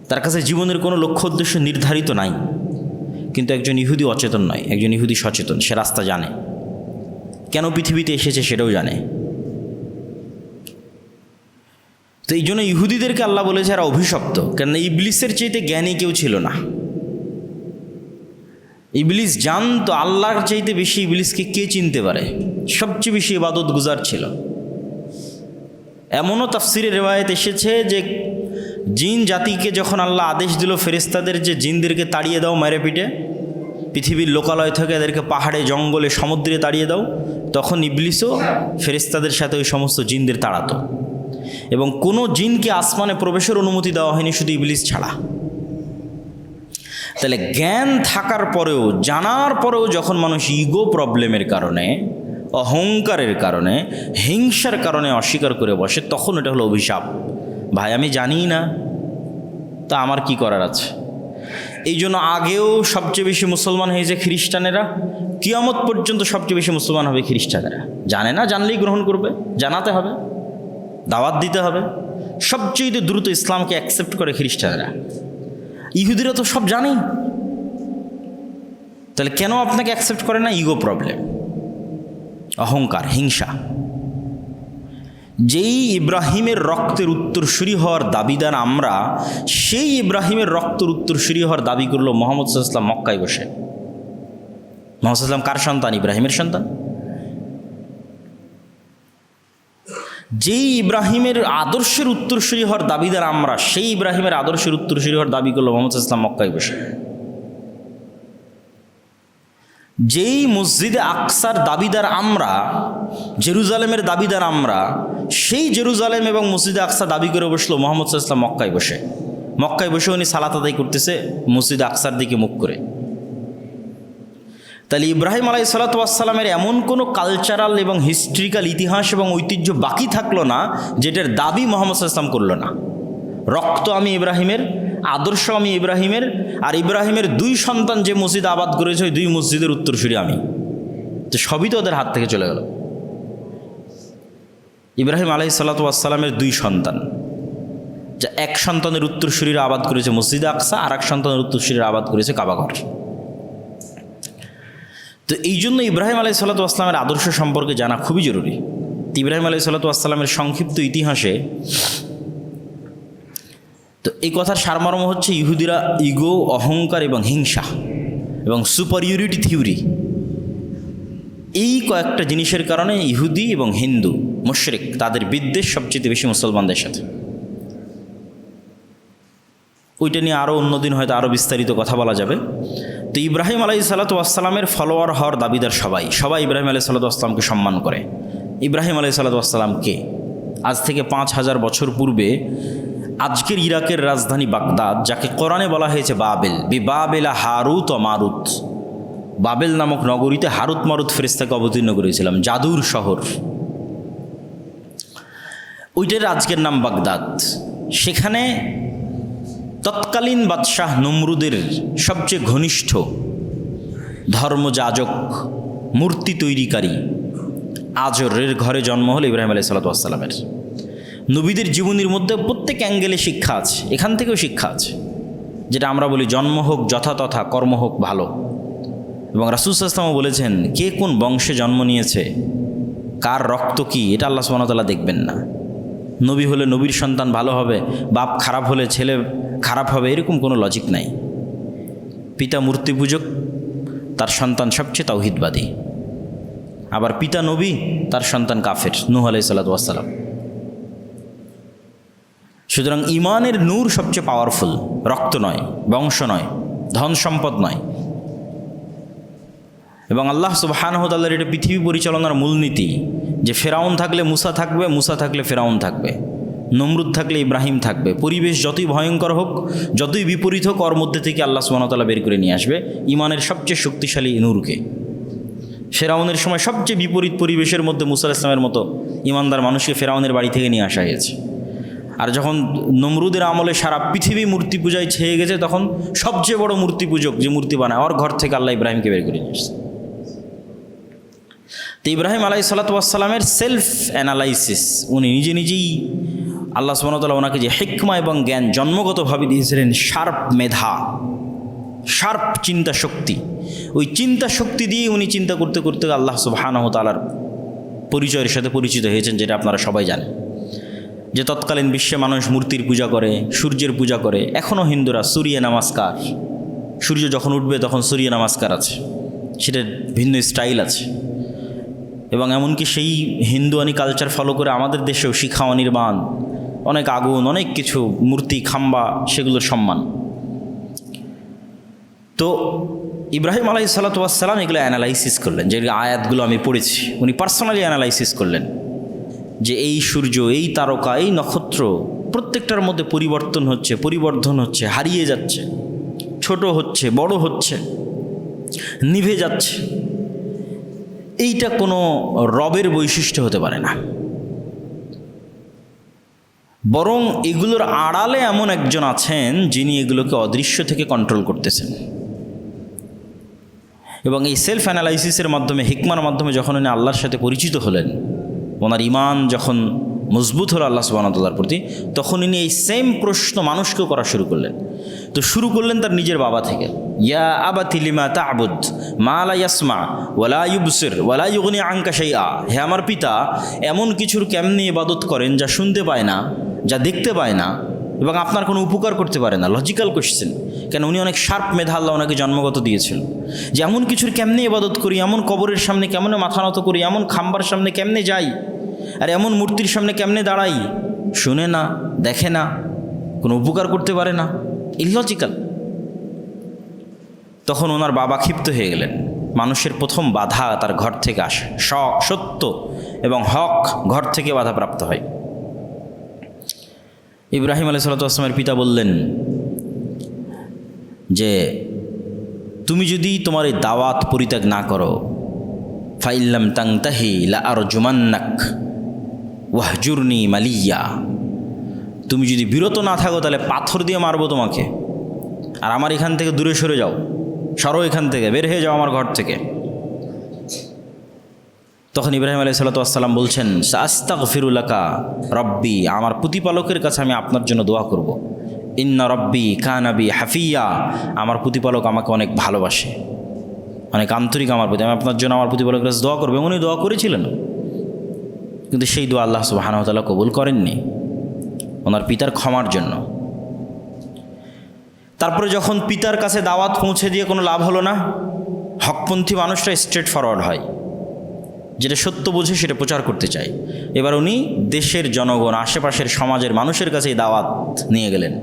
তার কাছে জীবনের কোনো লক্ষ্য উদ্দেশ্য নির্ধারিত নাই। কিন্তু একজন ইহুদি অচেতন নয়, একজন ইহুদি সচেতন, সে রাস্তা জানে, কেন পৃথিবীতে এসেছে সেটাও জানে। তো এই জন্য ইহুদিদেরকে আল্লাহ বলেছে এরা অভিশপ্ত, কেননা ইবলিসের চাইতে জ্ঞানী কেউ ছিল না। ইবলিস জানতো আল্লাহর চাইতে বেশি ইবলিসকে কে চিনতে পারে, সবচেয়ে বেশি ইবাদত গুজার ছিল। এমনও তাফসিরে রিওয়ায়াত এসেছে যে জিন জাতিকে যখন আল্লাহ আদেশ দিল ফেরেশতাদের যে জিনদেরকে তাড়িয়ে দাও মেরে পিটে, পৃথিবীর লোকালয় থেকে এদেরকে পাহাড়ে জঙ্গলে সমুদ্রে তাড়িয়ে দাও, তখন ইবলিসও ফেরেশতাদের সাথে ওই সমস্ত জিনদের তাড়াতো। এবং কোনো জিনকে আসমানে প্রবেশের অনুমতি দেওয়া হয়নি, শুধু ইবলিস ছাড়া। তাহলে জ্ঞান থাকার পরেও, জানার পরেও যখন মানুষ ইগো প্রবলেমের কারণে, অহংকারের কারণে, হিংসার কারণে অস্বীকার করে বসে, তখন এটা হলো অভিশাপ। ভাই আমি জানি না, তা আমার কি করার আছে? এই জন্য আগেও সবচেয়ে বেশি মুসলমান হয়েছে খ্রিস্টানেরা, কিয়ামত পর্যন্ত সবচেয়ে বেশি মুসলমান হবে খ্রিস্টানেরা। জানে না, জানলেই গ্রহণ করবে, জানাতে হবে, দাওয়াত দিতে হবে। সবচেয়ে দ্রুত ইসলামকে অ্যাকসেপ্ট করে খ্রিস্টানেরা। ইহুদিরা তো সব জানেই, তাহলে কেন আপনাকে অ্যাকসেপ্ট করে না? ইগো প্রবলেম, অহংকার, হিংসা। যেই ইব্রাহিমের রক্তের উত্তরসূরি হওয়ার দাবিদার আমরা, সেই ইব্রাহিমের রক্তের উত্তরসূরি হওয়ার দাবি করলো মুহাম্মদ সাল্লাল্লাহু আলাইহি ওয়াসাল্লাম মক্কায় বসে। মুহাম্মদ সাল্লাল্লাহু আলাইহি ওয়াসাল্লাম কার সন্তান? ইব্রাহিমের সন্তান। যেই ইব্রাহিমের আদর্শের উত্তরসূরি হওয়ার দাবিদার আমরা, সেই ইব্রাহিমের আদর্শের উত্তরসূরি হওয়ার দাবি করলো মুহাম্মদ সাল্লাল্লাহু আলাইহি ওয়াসাল্লাম মক্কায় বসে। যেই মসজিদে আকসার দাবিদার আমরা, জেরুজালেমের দাবিদার আমরা, সেই জেরুজালেম এবং মসজিদে আকসা দাবি করে বসলো মুহাম্মদ সাল্লাল্লাহু আলাইহি ওয়াসাল্লাম মক্কায় বসে উনি সালাত আদায় করতেছে মসজিদে আকসার দিকে মুখ করে। তাহলে ইব্রাহিম আলাইহিসসালাতু ওয়াসসালামের এমন কোনো কালচারাল এবং হিস্ট্রিক্যাল ইতিহাস এবং ঐতিহ্য বাকি থাকলো না যেটার দাবি মুহাম্মদ সাল্লাল্লাহু আলাইহি ওয়াসাল্লাম করলো না। রক্ত আমি ইব্রাহিমের, আদর্শ আমি ইব্রাহিমের, আর ইব্রাহিমের 2 সন্তান যে মসজিদ আবাদ করেছে ওই 2 মসজিদের উত্তরসূরি আমি। তো সবই তো ওদের হাত থেকে চলে গেল। ইব্রাহিম আলাইহিসসালাতু ওয়াসসালামের 2 সন্তান, যা এক সন্তানের উত্তরসূরিরা আবাদ করেছে মসজিদে আকসা, আর এক সন্তানের উত্তরসূরিরা আবাদ করেছে কাবাঘর। তো এই জন্য ইব্রাহিম আলাইহিসসালাতু ওয়াসসালামের আদর্শ সম্পর্কে জানা খুবই জরুরি। ইব্রাহিম আলাইহিসসালাতু ওয়াসসালামের সংক্ষিপ্ত ইতিহাসে তো এই কথার সারমর্ম হচ্ছে ইহুদিরা ইগো, অহংকার এবং হিংসা এবং সুপারিয়রিটি থিওরি, এই কয়েকটা জিনিসের কারণে ইহুদি এবং হিন্দু মুশরিক তাদের বিদ্বেষ সবচেয়ে বেশি মুসলমানদের সাথে। ওইটা নিয়ে আরও অন্যদিন হয়তো আরও বিস্তারিত কথা বলা যাবে। তো ইব্রাহিম আলাইহিসসালাতু ওয়াসসালামের ফলোয়ার হওয়ার দাবিদার সবাই ইব্রাহিম আলাইহিসসালাতু ওয়াসসালামকে সম্মান করে। ইব্রাহিম আলাইহিসসালাতু ওয়াসসালাম কে? আজ থেকে 5000 বছর পূর্বে আজকের ইরাকের রাজধানী বাগদাদ, যাকে কোরআনে বলা হয়েছে বাবেল, বাবেলা হারুত ও মারুত, বাবেল নামক নগরীতে হারুত মারুত ফেরেশতাকে অবতীর্ণ করেছিলাম, জাদুর শহর। ওইটার আজকের নাম বাগদাদ। সেখানে তৎকালীন বাদশাহ নমরুদের সবচেয়ে ঘনিষ্ঠ ধর্মযাজক, মূর্তি তৈরিকারী আজরের ঘরে জন্ম হল ইব্রাহিম আলাইহিসসালাতু ওয়াসসালামের। নবীদের জীবনীর মধ্যে প্রত্যেক অ্যাঙ্গেলে শিক্ষা আছে, এখান থেকেও শিক্ষা আছে, যেটা আমরা বলি জন্ম হোক যথাতথা, কর্ম হোক ভালো। এবং রাসূল সাল্লাল্লাহু আলাইহি ওয়াসাল্লাম বলেছেন, কে কোন বংশে জন্ম নিয়েছে, কার রক্ত কি, এটা আল্লাহ সুবহানাহু ওয়া তাআলা দেখবেন না। নবী হলে নবীর সন্তান ভালো হবে, বাপ খারাপ হলে ছেলে খারাপ হবে, এরকম কোনো লজিক নাই। পিতা মূর্তি পূজক, তার সন্তান সবচেয়ে তাওহীদবাদী। আবার পিতা নবী, তার সন্তান কাফের, নূহ আলাইহিসসালাতু ওয়াসসালাম। সুতরাং ইমানের নূর সবচেয়ে পাওয়ারফুল, রক্ত নয়, বংশ নয়, ধন সম্পদ নয়। এবং আল্লাহ সুবহানাহু ওয়া তাআলার এটা পৃথিবী পরিচালনার মূলনীতি যে ফেরাউন থাকলে মুসা থাকবে, মুসা থাকলে ফেরাউন থাকবে, নমরুদ থাকলে ইব্রাহিম থাকবে। পরিবেশ যতই ভয়ঙ্কর হোক, যতই বিপরীত হোক, ওর মধ্যে থেকে আল্লাহ সুবহানাহু ওয়া তাআলা বের করে নিয়ে আসবে ইমানের সবচেয়ে শক্তিশালী নূরকে। ফেরাউনের সময় সবচেয়ে বিপরীত পরিবেশের মধ্যে মুসা আলাইহিস সালামের মতো ইমানদার মানুষকে ফেরাউনের বাড়ি থেকে নিয়ে আসা হয়েছে। আর যখন নমরুদের আমলে সারা পৃথিবী মূর্তি পূজায় ছেয়ে গেছে, তখন সবচেয়ে বড় মূর্তি পূজক যে মূর্তি বানায়, ওর ঘর থেকে আল্লাহ ইব্রাহিমকে বের করে নিয়ে আসছে। তো ইব্রাহিম আলাইহিসসালাতু ওয়াসসালামের সেলফ অ্যানালাইসিস, উনি নিজেই আল্লাহ সুবহানাহু ওয়া তাআলা ওনাকে যে হিকমা এবং জ্ঞান জন্মগতভাবে দিয়েছিলেন, শার্প মেধা, শার্প চিন্তা শক্তি, ওই চিন্তা শক্তি দিয়ে উনি চিন্তা করতে করতে আল্লাহ সুবহানাহু ওয়া তাআলার পরিচয়ের সাথে পরিচিত হয়েছেন, যেটা আপনারা সবাই জানেন। যে তৎকালীন বিশ্বে মানুষ মূর্তির পূজা করে, সূর্যের পূজা করে। এখনও হিন্দুরা সূর্য নমস্কার, সূর্য যখন উঠবে তখন সূর্য নমস্কার আছে, সেটার ভিন্ন স্টাইল আছে। এবং এমনকি সেই হিন্দুয়ানি কালচার ফলো করে আমাদের দেশেও শিখা অনির্বাণ, অনেক আগুন, অনেক কিছু মূর্তি, খাম্বা, সেগুলোর সম্মান। তো ইব্রাহিম আলাইহিসসালাতু ওয়াসসালাম এগুলো অ্যানালাইসিস করলেন, যে আয়াতগুলো আমি পড়েছি উনি পার্সোনালি অ্যানালাইসিস করলেন, যে এই সূর্য, এই তারকা, এই নক্ষত্র প্রত্যেকটার মধ্যে পরিবর্তন হচ্ছে, পরিবর্ধন হচ্ছে, হারিয়ে যাচ্ছে, ছোট হচ্ছে, বড় হচ্ছে, নিভে যাচ্ছে। এইটা কোনো রবের বৈশিষ্ট্য হতে পারে না, বরং এগুলোর আড়ালে এমন একজন আছেন যিনি এগুলোকে অদৃশ্য থেকে কন্ট্রোল করতেছেন। এবং এই সেলফ অ্যানালাইসিসের মাধ্যমে, হিকমার মাধ্যমে যখন উনি আল্লাহর সাথে পরিচিত হলেন, ওনার ইমান যখন মজবুত হলো আল্লাহ সুবহানাহু ওয়া তাআলার প্রতি, তখন ইনি এই সেম প্রশ্ন মানুষকেও করা শুরু করলেন। তো শুরু করলেন তার নিজের বাবা থেকে, ইয়া আবাতি লিমা তা'বুদ মা লা ইয়াসমা ওয়ালা ইউবসির ওয়ালা ইউগনি আনকা শাইআ। হে আমার পিতা, এমন কিছুর কেমনি ইবাদত করেন যা শুনতে পায় না, যা দেখতে পায় না, এবং আপনার কোনো উপকার করতে পারে না। লজিক্যাল কোশ্চেন, কেন উনি অনেক শার্প মেধা আল্লাহ ওনাকে জন্মগত দিয়েছিল, যে এমন কিছুর কেমনে ইবাদত করি, এমন কবরের সামনে কেমনে মাথা নত করি, এমন খাম্বার সামনে কেমনে যাই, আর এমন মূর্তির সামনে কেমনে দাঁড়াই, শুনে না, দেখে না, কোনো উপকার করতে পারে না, ইললজিক্যাল। তখন ওনার বাবা ক্ষিপ্ত হয়ে গেলেন, মানুষের প্রথম বাধা তার ঘর থেকে আসে। সত্য এবং হক ঘর থেকে বাধাপ্রাপ্ত হয়। ইব্রাহিম আলাইহিসসালামের পিতা বললেন যে তুমি যদি তোমার এই দাওয়াত পরিত্যাগ না করো, ফাইল্লাম তাংতাহি লা আরজুমান্নাক ওয়াহজুরনি মালিয়া, তুমি যদি বিরত না থাকো তাহলে পাথর দিয়ে মারবো তোমাকে, আর আমার এখান থেকে দূরে সরে যাও, সরো এখান থেকে, বের হয়ে যাও আমার ঘর থেকে। তখন ইব্রাহিম আলাইহিসসালাম বলছেন, আস্তাগফিরুলাকা রব্বি, আমার প্রতিপালকের কাছে আমি আপনার জন্য দোয়া করব। ইন্না রব্বি কানা বি হাফিয়া, আমার প্রতিপালক আমাকে অনেক ভালোবাসে, অনেক আন্তরিক আমার প্রতি, আমি আপনার জন্য আমার প্রতিপালকের কাছে দোয়া করবো। উনি দোয়া করেছিলেন, কিন্তু সেই দোয়া আল্লাহ সুবহানাহু ওয়া তাআলা কবুল করেননি ওনার পিতার ক্ষমার জন্য। তারপরে যখন পিতার কাছে দাওয়াত পৌঁছে দিয়ে কোনো লাভ হলো না, হকপন্থী মানুষরা স্ট্রেট ফরওয়ার্ড হয়, যেটা সত্য বুঝে সেটা প্রচার করতে চায়। এবার উনি দেশের জনগণ, আশেপাশের সমাজের মানুষের কাছে এই দাওয়াত নিয়ে গেলেন।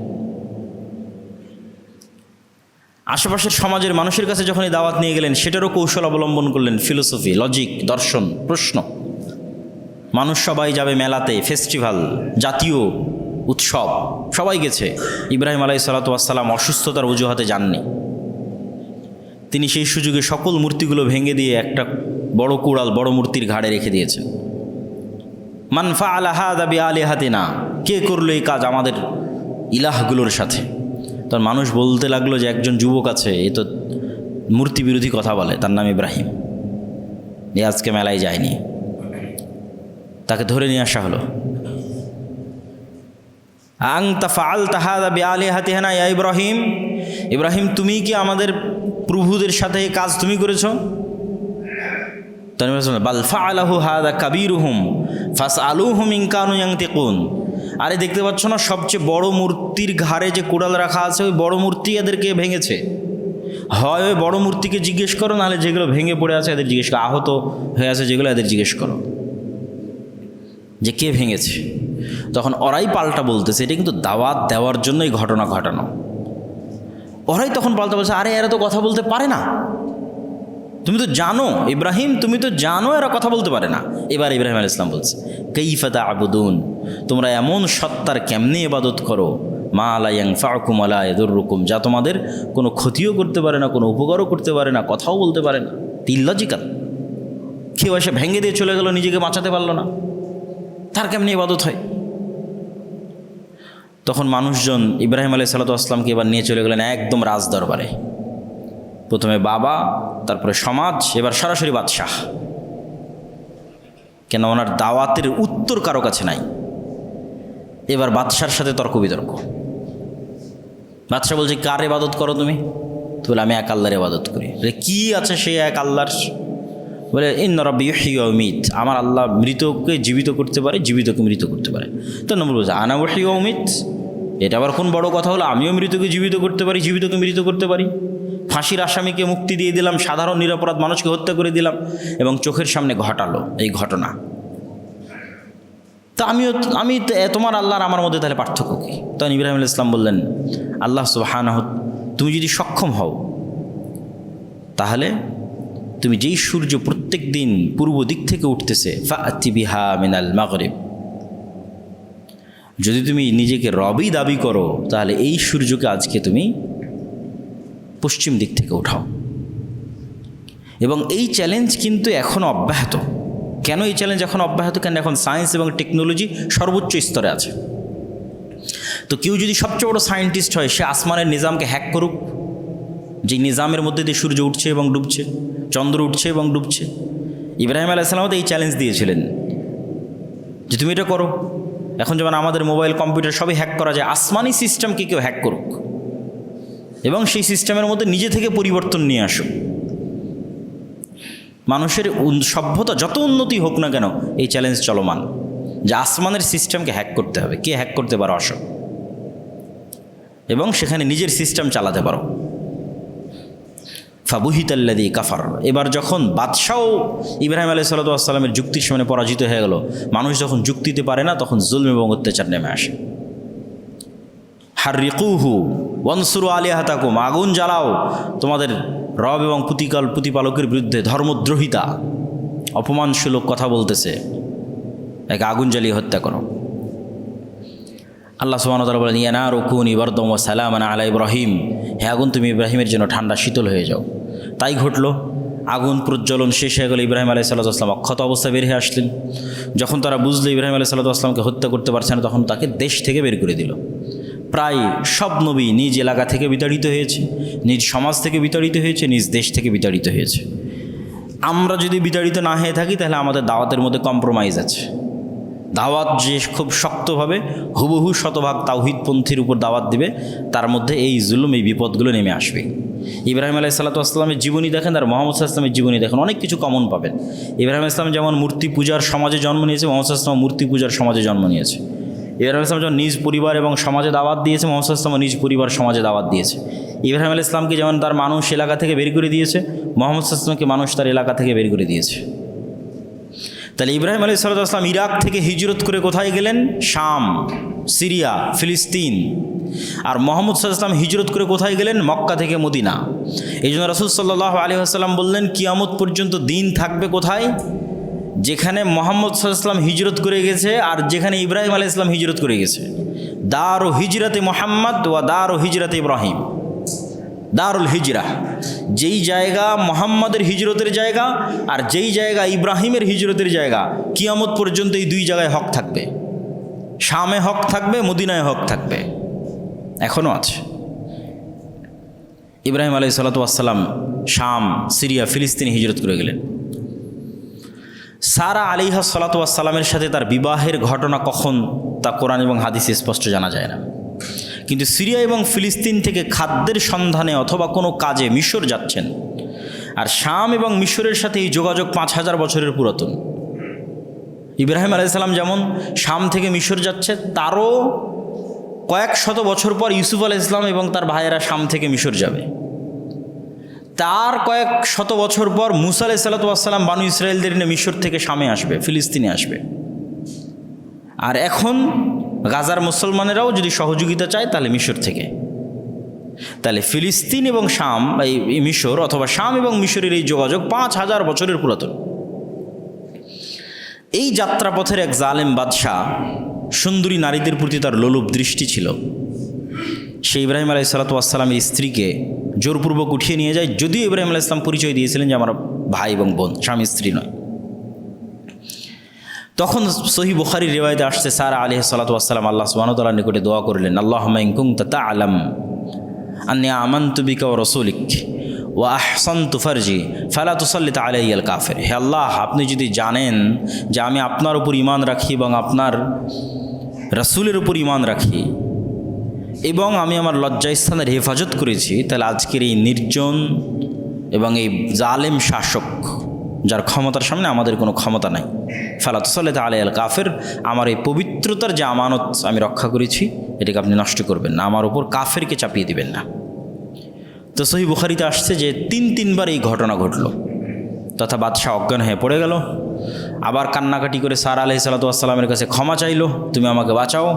আশেপাশের সমাজের মানুষের কাছে যখন এই দাওয়াত নিয়ে গেলেন, সেটারও কৌশল অবলম্বন করলেন, ফিলোসফি, লজিক, দর্শন, প্রশ্ন। মানুষ সবাই যাবে মেলাতে, ফেস্টিভ্যাল, জাতীয় উৎসব, সবাই গেছে। ইব্রাহিম আলাইহিসসালাম অসুস্থতার অজুহাতে যাননি। তিনি সেই সুযোগে সকল মূর্তিগুলো ভেঙে দিয়ে একটা বড় কুড়াল বড় মূর্তির ঘাড়ে রেখে দিয়েছেন। মান ফাআলা হাযা বিআলিহাতিনা, কে করলো এই কাজ আমাদের ইলাহগুলোর সাথে? তখন মানুষ বলতে লাগলো যে একজন যুবক আছে, এ তো মূর্তি বিরোধী কথা বলে, তার নাম ইব্রাহিম, এ আজকে মেলায় যায়নি। তাকে ধরে নিয়ে আসা হলো। আনতা ফাআলতা হাযা বিআলিহাতিনা ইয়া ইব্রাহিম, ইব্রাহিম তুমি কি আমাদের প্রভুদের সাথে এই কাজ তুমি করেছো? বাল ফাআলাহু হাযা কাবীরুহুম ফাসআলুহুম ইন কানু ইয়ানতিকুন। আরে দেখতে পাচ্ছ না, সবচেয়ে বড় মূর্তির ঘাড়ে যে কুড়াল রাখা আছে, ওই বড় মূর্তি এদেরকে ভেঙেছে। হয় ওই বড় মূর্তিকে জিজ্ঞেস করো, নাহলে যেগুলো ভেঙে পড়ে আছে এদের জিজ্ঞেস করো, আহত হয়ে আছে যেগুলো এদের জিজ্ঞেস করো যে কে ভেঙেছে। তখন ওরাই পাল্টা বলতেছে, এটা কিন্তু দাওয়াত দেওয়ার জন্যই ঘটনা ঘটানো। ওরাই তখন পাল্টা বলছে, আরে এরা তো কথা বলতে পারে না, তুমি তো জানো ইব্রাহিম, তুমি তো জানো এরা কথা বলতে পারে না। এবার ইব্রাহিম আলাইহিস সালাম বলছে, কাইফা তা'বুদুন, তোমরা এমন সত্তার কেমনে ইবাদত করো, মা লা ইয়ানফাউকুম ওয়া লা ইয়াদুররুকুম, যা তোমাদের কোনো ক্ষতিও করতে পারে না, কোনো উপকারও করতে পারে না, কথাও বলতে পারে না। ইললজিক্যাল। কেউ এসে ভেঙে দিয়ে চলে গেল, নিজেকে বাঁচাতে পারলো না, তার কেমনে ইবাদত হয়? তখন মানুষজন ইব্রাহিম আলাইহিসসালামকে এবার নিয়ে চলে গেলেন একদম রাজ দরবারে। প্রথমে বাবা, তারপরে সমাজ, এবার সরাসরি বাদশাহ। কেন ওনার দাওয়াতের উত্তর কারো কাছে নাই। এবার বাদশার সাথে তর্ক বিতর্ক। বাদশাহ বলছে, কার ইবাদত করো তুমি? তো বলে, আমি এক আল্লাহর ইবাদত করি। কি আছে সেই এক আল্লাহর? বলে, ইন্না রাব্বি ইউহয়ি ওয়া ইউমীত, আমার আল্লাহ মৃতকে জীবিত করতে পারে, জীবিতকে মৃত করতে পারে। তো নম্বর বলছে, আনা উহয়ি ওয়া উমীত, এটা আবার কোন বড় কথা হলো? আমিও মৃতকে জীবিত করতে পারি, জীবিতকে মৃত করতে পারি। ফাঁসির আসামিকে মুক্তি দিয়ে দিলাম, সাধারণ নিরপরাধ মানুষকে হত্যা করে দিলাম, এবং চোখের সামনে ঘটালো এই ঘটনা। তা আমি তোমার আল্লাহর আমার মধ্যে তাহলে পার্থক্য কী? তখন ইব্রাহিম আলাইহিস সালাম বললেন, আল্লাহ সুবহানাহু, তুমি যদি সক্ষম হও তাহলে তুমি যেই সূর্য প্রত্যেক দিন পূর্ব দিক থেকে উঠতেছে, ফাআতি বিহা মিনাল মাগরিব, যদি তুমি নিজেকে রবই দাবি করো, তাহলে এই সূর্যকে আজকে তুমি পশ্চিম দিক থেকে উঠাও। এবং এই চ্যালেঞ্জ কিন্তু এখনও অব্যাহত। কেন এই চ্যালেঞ্জ এখন অব্যাহত? কেন এখন সায়েন্স এবং টেকনোলজি সর্বোচ্চ স্তরে আছে। তো কেউ যদি সবচেয়ে বড় সায়েন্টিস্ট হয়, সে আসমানের নিজামকে হ্যাক করুক, যে নিজামের মধ্যে দিয়ে সূর্য উঠছে এবং ডুবছে, চন্দ্র উঠছে এবং ডুবছে। ইব্রাহিম আলাইহিস সালাম এই চ্যালেঞ্জ দিয়েছিলেন যে তুমি এটা করো। এখন যেমন আমাদের মোবাইল, কম্পিউটার সবই হ্যাক করা যায়, আসমানি সিস্টেমকে কেউ হ্যাক করুক এবং সেই সিস্টেমের মধ্যে নিজে থেকে পরিবর্তন নিয়ে আসুক। মানুষের সভ্যতা যত উন্নতি হোক না কেন, এই চ্যালেঞ্জ চলমান যে আসমানের সিস্টেমকে হ্যাক করতে হবে। কে হ্যাক করতে পারো আসো, এবং সেখানে নিজের সিস্টেম চালাতে পারো। ফাবুহিতাল্লাযী কাফার। এবার যখন বাদশাও ইব্রাহিম আলাইহিসসালামের যুক্তির সামনে পরাজিত হয়ে গেল, মানুষ যখন যুক্তিতে পারে না, তখন জুলম এবং অত্যাচার নেমে আসে। হাররিকুহু ওয়ানসুরু আলিহাতাকুম, আগুন জ্বালাও, তোমাদের রব এবং প্রতিপালকের বিরুদ্ধে ধর্মদ্রোহিতা, অপমানসূলক কথা বলতেছে, একে আগুন জ্বালিয়ে হত্যা করো। আল্লাহ সুবহানাহু ওয়া তাআলা বলেন, ইয়া নারু কুনি বারদাম ওয়া সালামান আলা ইব্রাহিম, হে আগুন তুমি ইব্রাহিমের জন্য ঠান্ডা শীতল হয়ে যাও। তাই ঘটলো। আগুন প্রজ্বলন শেষ হয়ে গেল, ইব্রাহিম আলাইহিস সালাম অক্ষত অবস্থায় বের হয়ে আসলেন। যখন তারা বুঝলো ইব্রাহিম আলাইহিস সালামকে হত্যা করতে পারছে না, তখন তাকে দেশ থেকে বের করে দিল। প্রায় সব নবী নিজ এলাকা থেকে বিতাড়িত হয়েছে, নিজ সমাজ থেকে বিতাড়িত হয়েছে, নিজ দেশ থেকে বিতাড়িত হয়েছে। আমরা যদি বিতাড়িত না হয়ে থাকি তাহলে আমাদের দাওয়াতের মধ্যে কম্প্রোমাইজ আছে। দাওয়াত যে খুব শক্তভাবে হুবহু শতভাগ তাওহীদপন্থীর উপর দাওয়াত দিবে, তার মধ্যে এই জুলুম, এই বিপদগুলো নেমে আসবে। ইব্রাহিম আলাইহিস সালামের জীবনী দেখেন আর মোহাম্মদ সাল্লাল্লাহু আলাইহি ওয়াসাল্লামের জীবনী দেখেন, অনেক কিছু কমন পাবেন। ইব্রাহিম আলাইহিস সালাম যেমন মূর্তি পূজার সমাজে জন্ম নিয়েছে, মোহাম্মদ সাল্লাল্লাহু আলাইহি ওয়াসাল্লাম মূর্তি পূজার সমাজে জন্ম নিয়েছে। ইব্রাহিম আলাইহিস সালাম যেমন নিজ পরিবার এবং সমাজে দাওয়াত দিয়েছে, মোহাম্মদ সাল্লাল্লাহু আলাইহি ওয়াসাল্লাম নিজ পরিবার সমাজে দাওয়াত দিয়েছে। ইব্রাহিম আলাইহিস সালামকে যেমন তার মানুষ এলাকা থেকে বের করে দিয়েছে, মোহাম্মদ সাল্লাল্লাহু আলাইহি ওয়াসাল্লামকে মানুষ তার এলাকা থেকে বের করে দিয়েছে। তাহলে ইব্রাহিম আলাইহিস সালাম ইরাক থেকে হিজরত করে কোথায় গেলেন? শাম, সিরিয়া, ফিলিস্তিন। আর মুহাম্মদ সাল্লাল্লাহু আলাইহি ওয়াসাল্লাম হিজরত করে কোথায় গেলেন? মক্কা থেকে মদিনা। এই জন্য রাসূল সাল্লাল্লাহু আলাইহি ওয়াসাল্লাম বললেন, কিয়ামত পর্যন্ত দিন থাকবে কোথায়? যেখানে মুহাম্মদ সাল্লাল্লাহু আলাইহি ওয়াসাল্লাম হিজরত করে গেছে আর যেখানে ইব্রাহিম আলাইহিস সালাম হিজরত করে গেছে। দারু হিজরতে মুহাম্মদ ওয়া দারু হিজরতে ইব্রাহিম, দারুল হিজরা, যেই জায়গা মুহাম্মাদের হিজরতের জায়গা আর যেই জায়গা ইব্রাহিমের হিজরতের জায়গা, কিয়ামত পর্যন্ত এই দুই জায়গায় হক থাকবে। শামে হক থাকবে, মদিনায় হক থাকবে, এখনও আছে। ইব্রাহিম আলাইহিস সালাতু ওয়াস সালাম শাম, সিরিয়া, ফিলিস্তিনে হিজরত করে গেলেন। সারা আলাইহা সালাতু ওয়াস সালামের সাথে তার বিবাহের ঘটনা কখন, তা কোরআন এবং হাদিসে স্পষ্ট জানা যায় না। কিন্তু সিরিয়া এবং ফিলিস্তিন থেকে খাদ্যের সন্ধানে অথবা কোনো কাজে মিশর যাচ্ছেন। আর শাম এবং মিশরের সাথে এই যোগাযোগ 5000 বছরের পুরাতন। ইব্রাহিম আলাইহিস সালাম যেমন শাম থেকে মিশর যাচ্ছে, তারও কয়েক শত বছর পর ইউসুফ আলাইহিস সালাম এবং তার ভাইয়েরা শাম থেকে মিশর যাবে। তার কয়েক শত বছর পর মুসা আলাইহিস সালাম বানু ইসরায়েলদের নিয়ে মিশর থেকে শামে আসবে, ফিলিস্তিনে আসবে। আর এখন গাজার মুসলমানেরাও যদি সহযোগিতা চায় তাহলে মিশর থেকে। তাহলে ফিলিস্তিন এবং শাম, এই মিশর অথবা শাম এবং মিশরের এই যোগাযোগ 5000 বছরের পুরাতন। এই যাত্রাপথের এক জালেম বাদশাহ, সুন্দরী নারীদের প্রতি তার লোলুপ দৃষ্টি ছিল। সে ইব্রাহিম আলাইহিস সালাতু ওয়াস সালামের স্ত্রীকে জোরপূর্বক উঠিয়ে নিয়ে যায়, যদিও ইব্রাহিম আলাইহিস সালাম পরিচয় দিয়েছিলেন যে আমার ভাই এবং বোন, স্বামী স্ত্রী নয়। তখন সহিহ বুখারীর রিওয়ায়াতে আসছে, সারা আলাইহিস সালাতু ওয়াস সালাম আল্লাহ সুবহানাহু ওয়া তাআলার নিকটে দোয়া করলেন, আল্লাহুম্মা ইন কুনতা তা'লাম আন্নী আমানতু বিকা ওয়া রাসূলিক ওয়া আহসানতু ফারজি ফালা তুসাল্লিত আলাইয়াল কাফির। হে আল্লাহ, আপনি যদি জানেন যে আমি আপনার উপর ঈমান রাখি এবং আপনার রাসূলের উপর ঈমান রাখি এবং আমি আমার লজ্জাস্থানের হেফাজত করেছি, তাহলে আজকের এই নির্জন এবং এই জালেম শাসক, যার ক্ষমতার সামনে আমাদের কোনো ক্ষমতা নাই, ফালা তুসাল্লিত আলাইয়াল কাফির, আমার এই পবিত্রতার যে আমানত আমি রক্ষা করেছি এটাকে আপনি নষ্ট করবেন না, আমার উপর কাফেরকে চাপিয়ে দিবেন না। তো সহিহ বুখারীতে আসছে যে 3বার এই ঘটনা ঘটল, তথা বাদশাহ অজ্ঞান হয়ে পড়ে গেল। আবার কান্নাকাটি করে সারা আলাইহিস সালাতু ওয়াস সালামের কাছে ক্ষমা চাইল, তুমি আমাকে বাঁচাও।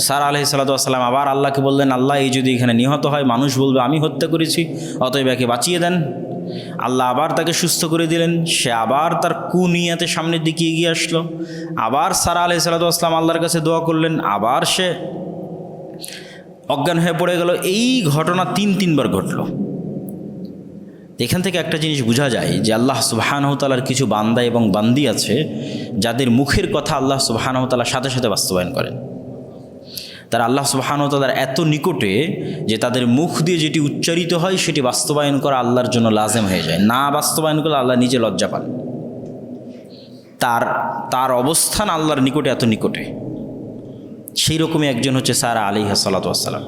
সারা আলাইহিস সালাতু ওয়াস সালাম আবার আল্লাহকে বললেন, আল্লাহ, এই যদি এখানে নিহত হয় মানুষ বলবে আমি হত্যা করেছি, অতএব একে বাঁচিয়ে দেন। আল্লাহ আবার তাকে সুস্থ করে দিলেন। সে আবার তার কুনিয়াতে সামনের দিকে এগিয়ে আসলো। আবার সারা আলাইহিস সালাতু ওয়াস সালাম আল্লাহর কাছে দোয়া করলেন, আবার সে অজ্ঞান হয়ে পড়ে গেল। এই ঘটনা 3বার ঘটল। এখান থেকে একটা জিনিস বোঝা যায় যে আল্লাহ সুবহানাহু ওয়া তাআলার কিছু বান্দা এবং বান্দি আছে যাদের মুখের কথা আল্লাহ সুবহানাহু ওয়া তাআলা সাথে সাথে বাস্তবায়ন করেন। তারা আল্লাহ সুবহানাহু ওয়া তাআলার এত নিকটে যে তাদের মুখ দিয়ে যেটি উচ্চারিত হয় সেটি বাস্তবায়ন করা আল্লাহর জন্য লাজেম হয়ে যায়। না বাস্তবায়ন করলে আল্লাহ নিজে লজ্জা পান। তার অবস্থান আল্লাহর নিকটে এত নিকটে। সেই রকমই একজন হচ্ছে সারা আলাইহিস সালাতু ওয়াস সালাম।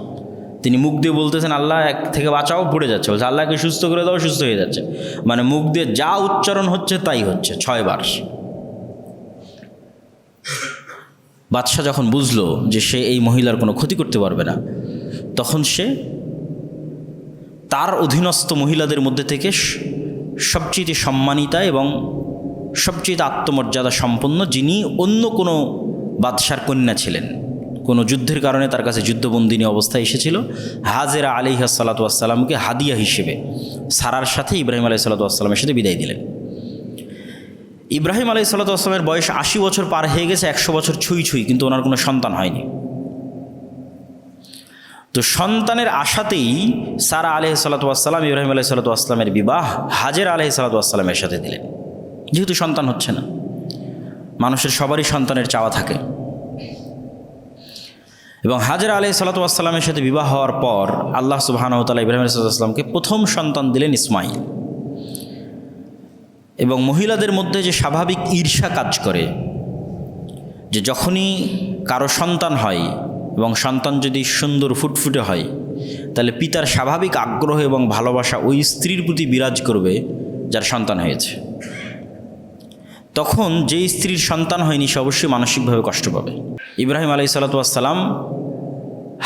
তিনি মুখ দিয়ে বলতেছেন, আল্লাহ এক থেকে বাঁচাও, পড়ে যাচ্ছে, বলছে আল্লাহকে সুস্থ করে দাও, সুস্থ হয়ে যাচ্ছে। মানে মুখ দিয়ে যা উচ্চারণ হচ্ছে তাই হচ্ছে 6 বার। বাদশাহ যখন বুঝলো যে সে এই মহিলার কোনো ক্ষতি করতে পারবে না, তখন সে তার অধীনস্থ মহিলাদের মধ্যে থেকে সবচেয়ে সম্মানিতা এবং সবচেয়ে আত্মমর্যাদা সম্পন্ন, যিনি অন্য কোনো বাদশার কন্যা ছিলেন, কোনো যুদ্ধের কারণে তার কাছে যুদ্ধবন্দিনী অবস্থায় এসেছিল। হাজেরা আলাইহিস সালাতু ওয়াস সালামকে হাদিয়া হিসেবে সারার সাথে ইব্রাহিম আলাইহিস সালাতু ওয়াস সালামের সাথে বিদায় দিলেন। ইব্রাহিম আলাইহিস সালাতু ওয়াস সালামের বয়স 80 বছর পার হয়ে গেছে, 100 বছর ছুঁই ছুঁই, কিন্তু ওনার কোনো সন্তান হয়নি। তো সন্তানের আশাতেই সারা আলাইহিস সালাতু ওয়াস সালাম ইব্রাহিম আলাইহিস সালাতু ওয়াস সালামের বিবাহ হাজেরা আলাইহিস সালাতু ওয়াস সালামের সাথে দিলেন। যেহেতু সন্তান হচ্ছে না, মানুষের সবারই সন্তানের চাওয়া থাকে, এবং হাজেরা আলাইহিস সালাতু ওয়াস সালামের সাথে বিবাহ হওয়ার পর আল্লাহ সুবহানাহু ওয়া তাআলা ইব্রাহিম আলাইহিস সালাতু ওয়াস সালামকে প্রথম সন্তান দিলেন ইসমাইল। এবং মহিলাদের মধ্যে যে স্বাভাবিক ঈর্ষা কাজ করে, যে যখনই কারো সন্তান হয় এবং সন্তান যদি সুন্দর ফুটফুটে হয়, তাহলে পিতার স্বাভাবিক আগ্রহ এবং ভালোবাসা ওই স্ত্রীর প্রতি বিরাজ করবে যার সন্তান হয়েছে। তখন যেই স্ত্রীর সন্তান হয়নি সে অবশ্যই মানসিকভাবে কষ্ট পাবে। ইব্রাহিম আলাইহিস সালাতু ওয়াস সালাম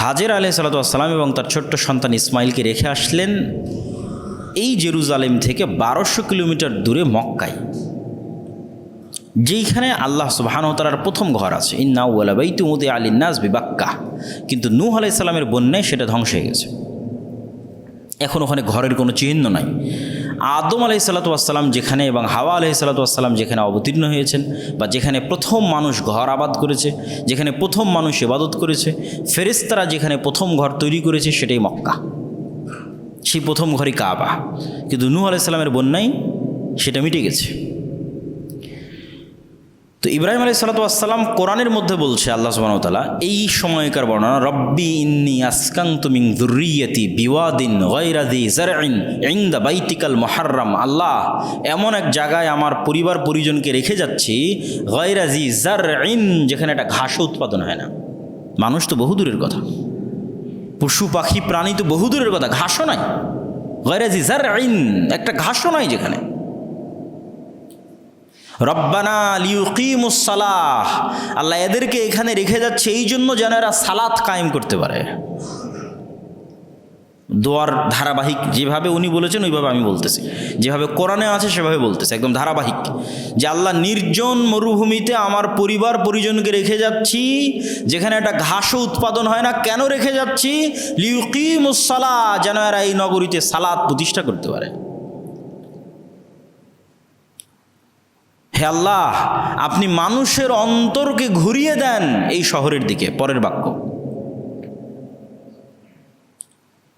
হাজেরা আলাইহিস সালাতু ওয়াস সালাম এবং তার ছোট্ট সন্তান ইসমাইলকে রেখে আসলেন এই জেরুজালেম থেকে 1200 কিলোমিটার দূরে মক্কায়, যেইখানে আল্লাহ সুবহানাহু ওয়া তাআলার প্রথম ঘর আছে, ইন্না আউওয়ালা বাইতুন উদিআ লিন-নাস বিবাক্কাহ। কিন্তু নূহ আলাইহিস সালামের বন্যায় সেটা ধ্বংস হয়ে গেছে, এখন ওখানে ঘরের কোনো চিহ্ন নাই। আদম আলাইহিস সালাতু ওয়াস সালাম যেখানে এবং হাওয়া আলাইহিস সালাতু ওয়াস সালাম যেখানে অবতীর্ণ হয়েছেন, বা যেখানে প্রথম মানুষ ঘর আবাদ করেছে, যেখানে প্রথম মানুষ ইবাদত করেছে, ফেরেশতারা যেখানে প্রথম ঘর তৈরি করেছে, সেটাই মক্কা, সেই প্রথম ঘরই কাবা। কিন্তু নূহ আলাইহিস সালামের বন্যায় সেটা মিটে গেছে। তো ইব্রাহিম আলাইহিস সালাতু ওয়াস সালাম কোরআনের মধ্যে বলছে, আল্লাহ সুবহানাহু ওয়া তাআলা এই সময়কার বর্ণনা, রব্বি ইন্নী আসকানতু মিন যুররিয়াতি বিওয়াদিন গায়রা যি যারইন ইনদা বাইতিকাল মুহাররাম। আল্লাহ, এমন এক জায়গায় আমার পরিবার পরিজনকে রেখে যাচ্ছি, গায়রা যি যারইন, যেখানে একটা ঘাসও উৎপাদন হয় না। মানুষ তো বহু দূরের কথা, পশু পাখি প্রাণী তো বহু দূরের কথা, ঘাসও নাই। গায়রা যি যারইন, একটা ঘাসও নাই যেখানে। রব্বানা লিউকিমুস সালাহ, আল্লাহ এদেরকে এখানে রেখে যাচ্ছে এই জন্য যেন এরা সালাত কায়েম করতে পারে। দোয়ার ধারাবাহিক, যেভাবে উনি বলেছেন ওইভাবে আমি বলতেছি, যেভাবে কোরআনে আছে সেভাবে বলতেছি, একদম ধারাবাহিক। যে আল্লাহ নির্জন মরুভূমিতে আমার পরিবার পরিজনকে রেখে যাচ্ছি, যেখানে একটা ঘাসও উৎপাদন হয় না। কেন রেখে যাচ্ছি? লিউকিমুস সালাহ, যেন এরা এই নগরীতে সালাত প্রতিষ্ঠা করতে পারে। হে আল্লাহ, আপনি মানুষের অন্তরকে ঘুরিয়ে দেন এই শহরের দিকে। পরের বাক্য,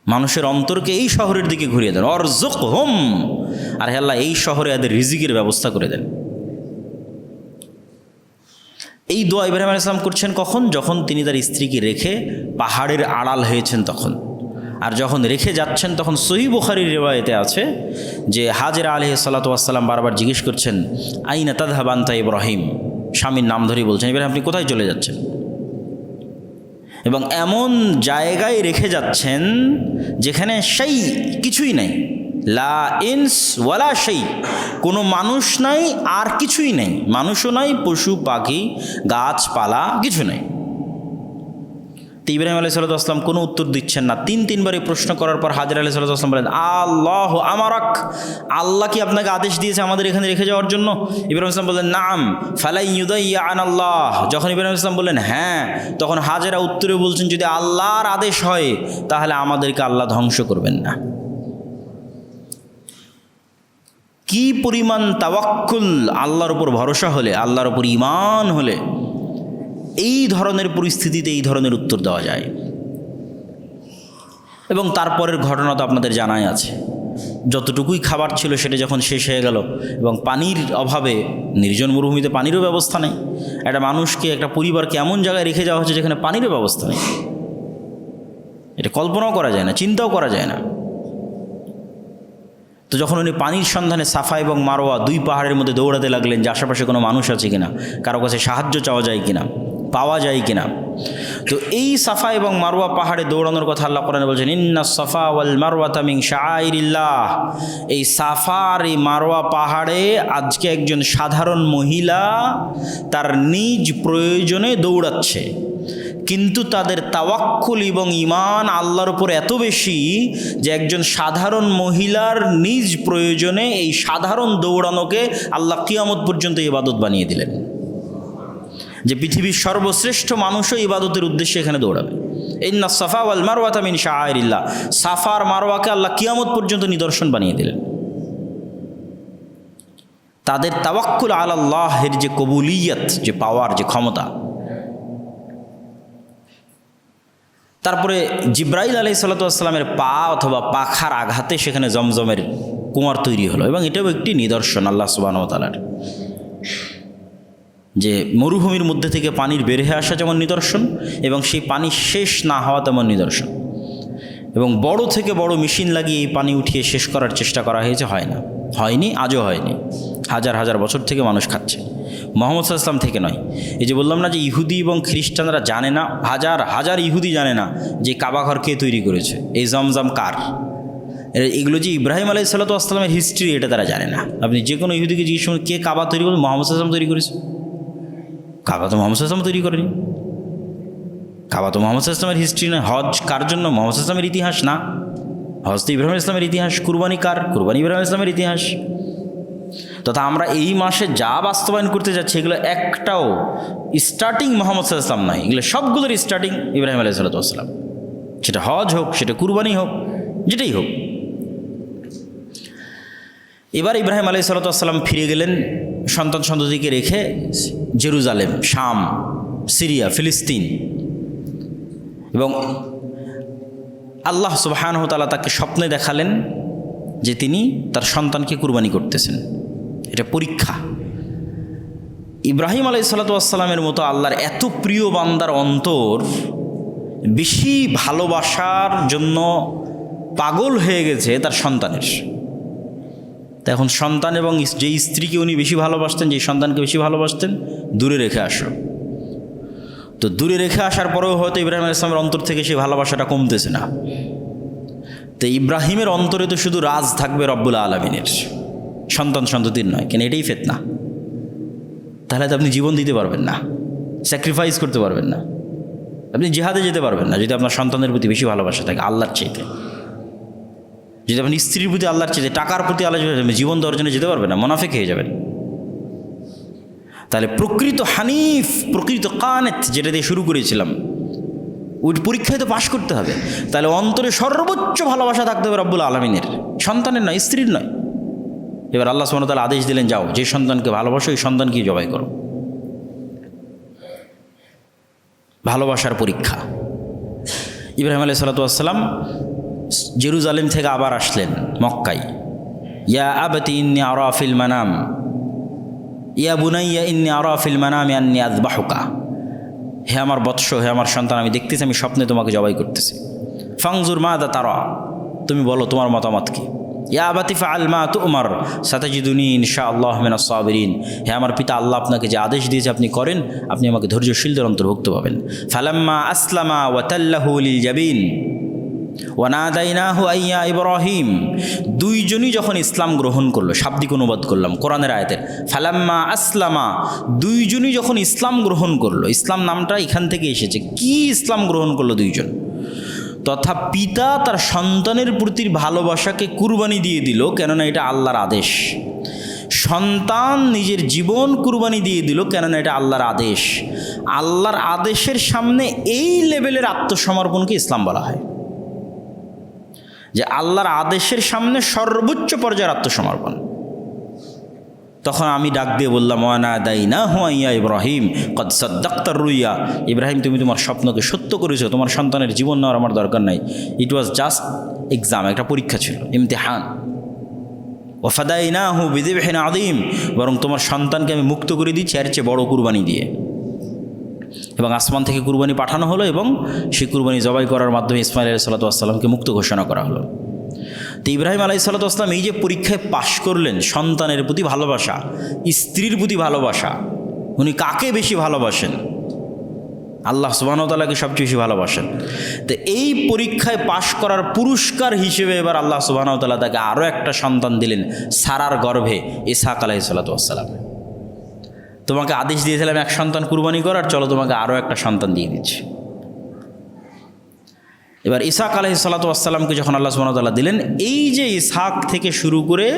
মানুষের অন্তরকে এই শহরের দিকে ঘুরিয়ে দেন। অরযুকহুম, আর হে আল্লাহ এই শহরে এদের রিজিকের ব্যবস্থা করে দেন। এই দোয়া ইব্রাহিম আলাইহিস সালাম করছেন কখন? যখন তিনি তার স্ত্রীকে রেখে পাহাড়ের আড়াল হয়েছেন তখন। আর যখন রেখে যাচ্ছেন তখন সহিহ বুখারীর রিওয়ায়েতে আছে যে হাজেরা আলাইহিস সালাতু ওয়াস সালাম বারবার জিজ্ঞেস করছেন, আইনা তাযহাব আনতা ইব্রাহিম, স্বামীর নাম ধরেই বলছেন, ইব্রাহিম আপনি কোথায় চলে যাচ্ছেন? এবং এমন জায়গায় রেখে যাচ্ছেন যেখানে সেই কিছুই নাই, লা ইনস ওয়ালা সেই, কোনো মানুষ নাই আর কিছুই নেই, মানুষও নাই, পশু পাখি গাছপালা কিছু নেই। তো ইব্রাহিম আলাইহিস সালাতু ওয়াস সালাম কোনো উত্তর দিচ্ছেন না। তিনবার এই প্রশ্ন করার পর হাজেরা আলাইহিস সালাতু ওয়াস সালাম বলেন, আল্লাহ আমারাক, আল্লাহ কি আপনাকে আদেশ দিয়েছে আমাদের এখানে রেখে যাওয়ার জন্য? ইব্রাহিম ইসলাম বললেন, নাম ফালাই ইউদাইয়া আনাল্লাহ। যখন ইব্রাহিম ইসলাম বললেন হ্যাঁ, তখন হাজেরা উত্তরে বলছেন, যদি আল্লাহর আদেশ হয় তাহলে আমাদেরকে আল্লাহ ধ্বংস করবেন না। কি পরিমাণ তাওয়াক্কুল, আল্লাহর উপর ভরসা হলে, আল্লাহর উপর ঈমান হলে এই ধরনের পরিস্থিতিতে এই ধরনের উত্তর দেওয়া যায়। এবং তারপরের ঘটনা তো আপনাদের জানাই আছে, যতটুকুই খাবার ছিল সেটা যখন শেষ হয়ে গেল এবং পানির অভাবে, নির্জন মরুভূমিতে পানিরও ব্যবস্থা নেই, একটা মানুষকে, একটা পরিবারকে এমন জায়গায় রেখে যাওয়া হচ্ছে যেখানে পানিরও ব্যবস্থা নেই। এটা কল্পনাও করা যায় না, চিন্তাও করা যায় না। তো যখন উনি পানির সন্ধানে সাফা এবং মারোয়া দুই পাহাড়ের মধ্যে দৌড়াতে লাগলেন যে আশেপাশে কোনো মানুষ আছে কিনা, কারো কাছে সাহায্য চাওয়া যায় কিনা, পাওয়া যায় কিনা। তো এই সাফা এবং মারওয়া পাহাড়ে দৌড়ানোর কথা আল্লাহ কোরআনে বলছেন, ইন্না সাফা ওয়াল মারওয়াতা মিন শাআইরিল্লাহ। এই সাফা আর এই মারওয়া পাহাড়ে আজকে একজন সাধারণ মহিলা তার নিজ প্রয়োজনে দৌড়াচ্ছে, কিন্তু তাদের তাওয়াক্কুল এবং ঈমান আল্লাহর উপর এত বেশি যে একজন সাধারণ মহিলার নিজ প্রয়োজনে এই সাধারণ দৌড়ানোকে আল্লাহ কিয়ামত পর্যন্ত ইবাদত বানিয়ে দিলেন। যে পৃথিবীর সর্বশ্রেষ্ঠ মানুষও ইবাদতের উদ্দেশ্যে এখানে দৌড়াবে। ইন্না সাফা ওয়াল মারওয়াতা মিন শাআইরিল্লাহ, সাফা আর মারওয়াকে আল্লাহ কিয়ামত পর্যন্ত নিদর্শন বানিয়ে দিলেন। তাদের তাওয়াক্কুল আলাল্লাহের যে কবুলিয়ত, যে পাওয়ার, যে ক্ষমতা। তারপরে জিব্রাইল আলাইহিস সালাতু ওয়াস সালামের পা অথবা পাখার আঘাতে সেখানে জমজমের কুয়ার তৈরি হলো, এবং এটাও একটি নিদর্শন আল্লাহ সুবহানাহু ওয়া তাআলার। যে মরুভূমির মধ্যে থেকে পানির বের হয়ে আসা যেমন নিদর্শন, এবং সেই পানি শেষ না হওয়া তেমন নিদর্শন। এবং বড় থেকে বড় মেশিন লাগিয়ে এই পানি উঠিয়ে শেষ করার চেষ্টা করা হয়েছে, হয় না, হয়নি, আজও হয়নি। হাজার হাজার বছর থেকে মানুষ খাচ্ছে, মুহাম্মদ সাল্লাল্লাহু আলাইহি ওয়াসাল্লাম থেকে নয়। এই যে বললাম না যে ইহুদি এবং খ্রিস্টানরা জানে না, হাজার হাজার ইহুদি জানে না যে কাবা ঘর কে তৈরি করেছে, এই জমজম কার। এগুলো যে ইব্রাহিম আলাইহিস সালাতু ওয়াস সালামের হিস্ট্রি, এটা তারা জানে না। আপনি যে কোনো ইহুদিকে জিজ্ঞেস করুন কে কাবা তৈরি করেছে, মুহাম্মদ সাল্লাল্লাহু আলাইহি ওয়াসাল্লাম তৈরি করেছে। কাবা তো মুহাম্মদ সাল্লাল্লাহু আলাইহি ওয়াসাল্লাম তৈরি করেনি। কাবা তো মুহাম্মদ সাল্লাল্লাহু আলাইহি ওয়াসাল্লামের হিস্ট্রি নয়। হজ কার জন্য? মুহাম্মদ সাল্লাল্লাহু আলাইহি ওয়াসাল্লামের ইতিহাস না। হজ তো ইব্রাহিম আলাইহিস সালামের ইতিহাস। কুরবানি কার? কুরবানি ইব্রাহিম আলাইহিস সালামের ইতিহাস। তথা আমরা এই মাসে যা বাস্তবায়ন করতে যাচ্ছি এগুলো একটাও স্টার্টিং মুহাম্মদ সাল্লাল্লাহু আলাইহি ওয়াসাল্লাম নয়, এগুলো সবগুলোর স্টার্টিং ইব্রাহিম আলাইহিস সালাতু ওয়াস সালাম। সেটা হজ হোক, সেটা কুরবানি হোক, যেটাই হোক। এবার ইব্রাহিম আলাইহিস সালাতু ওয়াস সালাম ফিরে গেলেন সন্তান সন্ততিকে রেখে জেরুজালেম, শাম, সিরিয়া, ফিলিস্তিন। এবং আল্লাহ সুবহানাহু ওয়া তাআলা তাকে স্বপ্নে দেখালেন যে তিনি তার সন্তানকে কুরবানি করতেছেন। এটা পরীক্ষা। ইব্রাহিম আলাইহিস সালাতু ওয়াস সালামের মতো আল্লাহর এত প্রিয় বান্দার অন্তর বেশি ভালোবাসার জন্য পাগল হয়ে গেছে তার সন্তানের। তা এখন সন্তান এবং যে স্ত্রীকে উনি বেশি ভালোবাসতেন, যে সন্তানকে বেশি ভালোবাসতেন, দূরে রেখে আসো। তো দূরে রেখে আসার পরেও হয়তো ইব্রাহিম আলাইহিস সালামের অন্তর থেকে সেই ভালোবাসাটা কমতেছে না। তো ইব্রাহিমের অন্তরে তো শুধু রাজ থাকবে রব্বুল আলামিনের, সন্তান সন্ততির নয়। কেন? এটাই ফিতনা। তাহলে তো আপনি জীবন দিতে পারবেন না, স্যাক্রিফাইস করতে পারবেন না, আপনি জিহাদে যেতে পারবেন না যদি আপনার সন্তানের প্রতি বেশি ভালোবাসা থাকে আল্লাহর চাইতে। যদি আপনি স্ত্রীর প্রতি আল্লাহর চাইতে, টাকার প্রতি আল্লাহ জীবন দেওয়ার জন্য যেতে পারবেন না, মুনাফিক হয়ে যাবেন। তাহলে প্রকৃত হানিফ, প্রকৃত কানেত, যেটা দিয়ে শুরু করেছিলাম, ওই পরীক্ষায় তো পাশ করতে হবে। তাহলে অন্তরে সর্বোচ্চ ভালোবাসা থাকতে হবে রব্বুল আলামিনের, সন্তানের নয়, স্ত্রীর নয়। এবার আল্লাহ সুবহানাহু ওয়া তাআলা আদেশ দিলেন, যাও যে সন্তানকে ভালোবাসো এই সন্তানকেই জবাই করো। ভালোবাসার পরীক্ষা। ইব্রাহিম আলাইহিস সালাতু ওয়াস সালাম জেরুজালেম থেকে আবার আসলেন মক্কায়। ইয়া আবাতি ইন্নী আরা ফিল মানাম, ইয়া বুনাইয়া ইন্নী আরা ফিল মানামি আন্নী আযবাহুকা। হে আমার বৎস, হে আমার সন্তান, আমি দেখতেছি আমি স্বপ্নে তোমাকে জবাই করতেছি। ফাংজুর মাযা তারা, তুমি বলো তোমার মতামত কি। ইয়া আবাতি ফাআল মা তু'মার সাতাজিদুনি ইনশাআল্লাহ মিনাস সাবিরিন। হে আমার পিতা, আল্লাহ আপনাকে যে আদেশ দিয়েছে আপনি করেন, আপনি আমাকে ধৈর্যশীলদের অন্তর্ভুক্ত পাবেন। ফালাম্মা আসলামা ওয়া তাল্লাহু লিল জাবিন ওয়া নাদাইনাহু আইয়া ইব্রাহিম। দুইজনই যখন ইসলাম গ্রহণ করলো, শাব্দিক অনুবাদ করলাম কোরআনের আয়াতের, ফালাম্মা আসলামা, দুইজনই যখন ইসলাম গ্রহণ করলো। ইসলাম নামটা এখান থেকে এসেছে। কি ইসলাম গ্রহণ করলো? দুইজন। তথা পিতা তার সন্তানের প্রতি ভালোবাসাকে কুরবানি দিয়ে দিল, কেননা এটা আল্লাহর আদেশ। সন্তান নিজের জীবন কুরবানি দিয়ে দিল, কেননা এটা আল্লাহর আদেশ। আল্লাহর আদেশের সামনে এই লেভেলের আত্মসমর্পণকে ইসলাম বলা হয়, যে আল্লাহর আদেশের সামনে সর্বোচ্চ পর্যায়ের আত্মসমর্পণ। তখন আমি ডাক দিয়ে বললাম, ওয়ানা দাইনা হুয়াইয়া ইব্রাহিম কদ সাদ্দাক্তার রুইয়া। ইব্রাহিম, তুমি তোমার স্বপ্নকে সত্য করেছো, তোমার সন্তানের জীবন নেওয়ার আমার দরকার নাই। ইট ওয়াজ জাস্ট এক্সাম, একটা পরীক্ষা ছিল, ইমতিহান। ওয়াফাদাইনাহু বিযিবহিন আযীম, বরং তোমার সন্তানকে আমি মুক্ত করে দিচ্ছি এর চেয়ে বড় কুরবানি দিয়ে। এবং আসমান থেকে কুরবানি পাঠানো হলো, এবং সেই কুরবানি জবাই করার মাধ্যমে ইসমাইল আলাইহিস সালাতু ওয়াস সালামকে মুক্ত ঘোষণা করা হলো। তো ইব্রাহিম আলাইহিস সালাতু ওয়াস সালাম এই যে পরীক্ষায় পাশ করলেন, সন্তানের প্রতি ভালোবাসা, স্ত্রীর প্রতি ভালোবাসা, উনি কাকে বেশি ভালোবাসেন? আল্লাহ সুবহানাহু ওয়া তাআলাকে সবচেয়ে বেশি ভালোবাসেন। তো এই পরীক্ষায় পাশ করার পুরস্কার হিসেবে এবার আল্লাহ সুবহানাহু ওয়া তাআলা তাকে আরও একটা সন্তান দিলেন সারার গর্ভে, ইসহাক আলাইহিস সালাতু ওয়াস সালাম। তোমাকে আদেশ দিয়েছিলাম এক সন্তান কুরবানি করার, চলো তোমাকে আরও একটা সন্তান দিয়ে দিচ্ছি। এবার ইসহাক আলাইহিস সালাতু ওয়াস সালামকে যখন আল্লাহ সুবহানাহু ওয়া তাআলা দিলেন, এই যে ইসহাক থেকে শুরু করে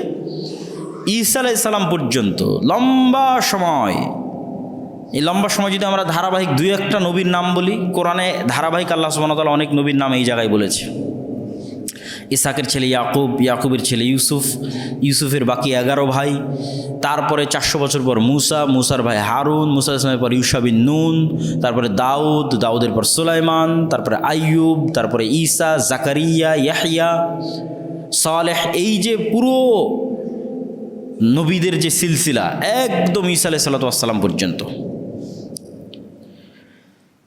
ঈসা আলাইহিস সালাম পর্যন্ত লম্বা সময় এই লম্বা সময় যদি আমরা ধারাবাহিক দুই একটা নবীর নাম বলি, কোরআনে ধারাবাহিক আল্লাহ সুবহানাহু ওয়া তাআলা অনেক নবীর নাম এই জায়গায় বলেছে। ইসাকের ছেলে ইয়াকুব, ইয়াকুবের ছেলে ইউসুফ, ইউসুফের বাকি 11 ভাই, তারপরে 400 বছর পর মুসা, মুসার ভাই হারুন, মুসা ইসলামের পর ইউশা বিন নুন, তারপরে দাউদ, দাউদের পর সুলাইমান, তারপরে আইয়ুব, তারপরে ঈসা, জাকারিয়া, ইয়াহইয়া, সালেহ। এই যে পুরো নবীদের যে সিলসিলা একদম ঈসা আলাইহিস সালাতু ওয়াস সালাম পর্যন্ত,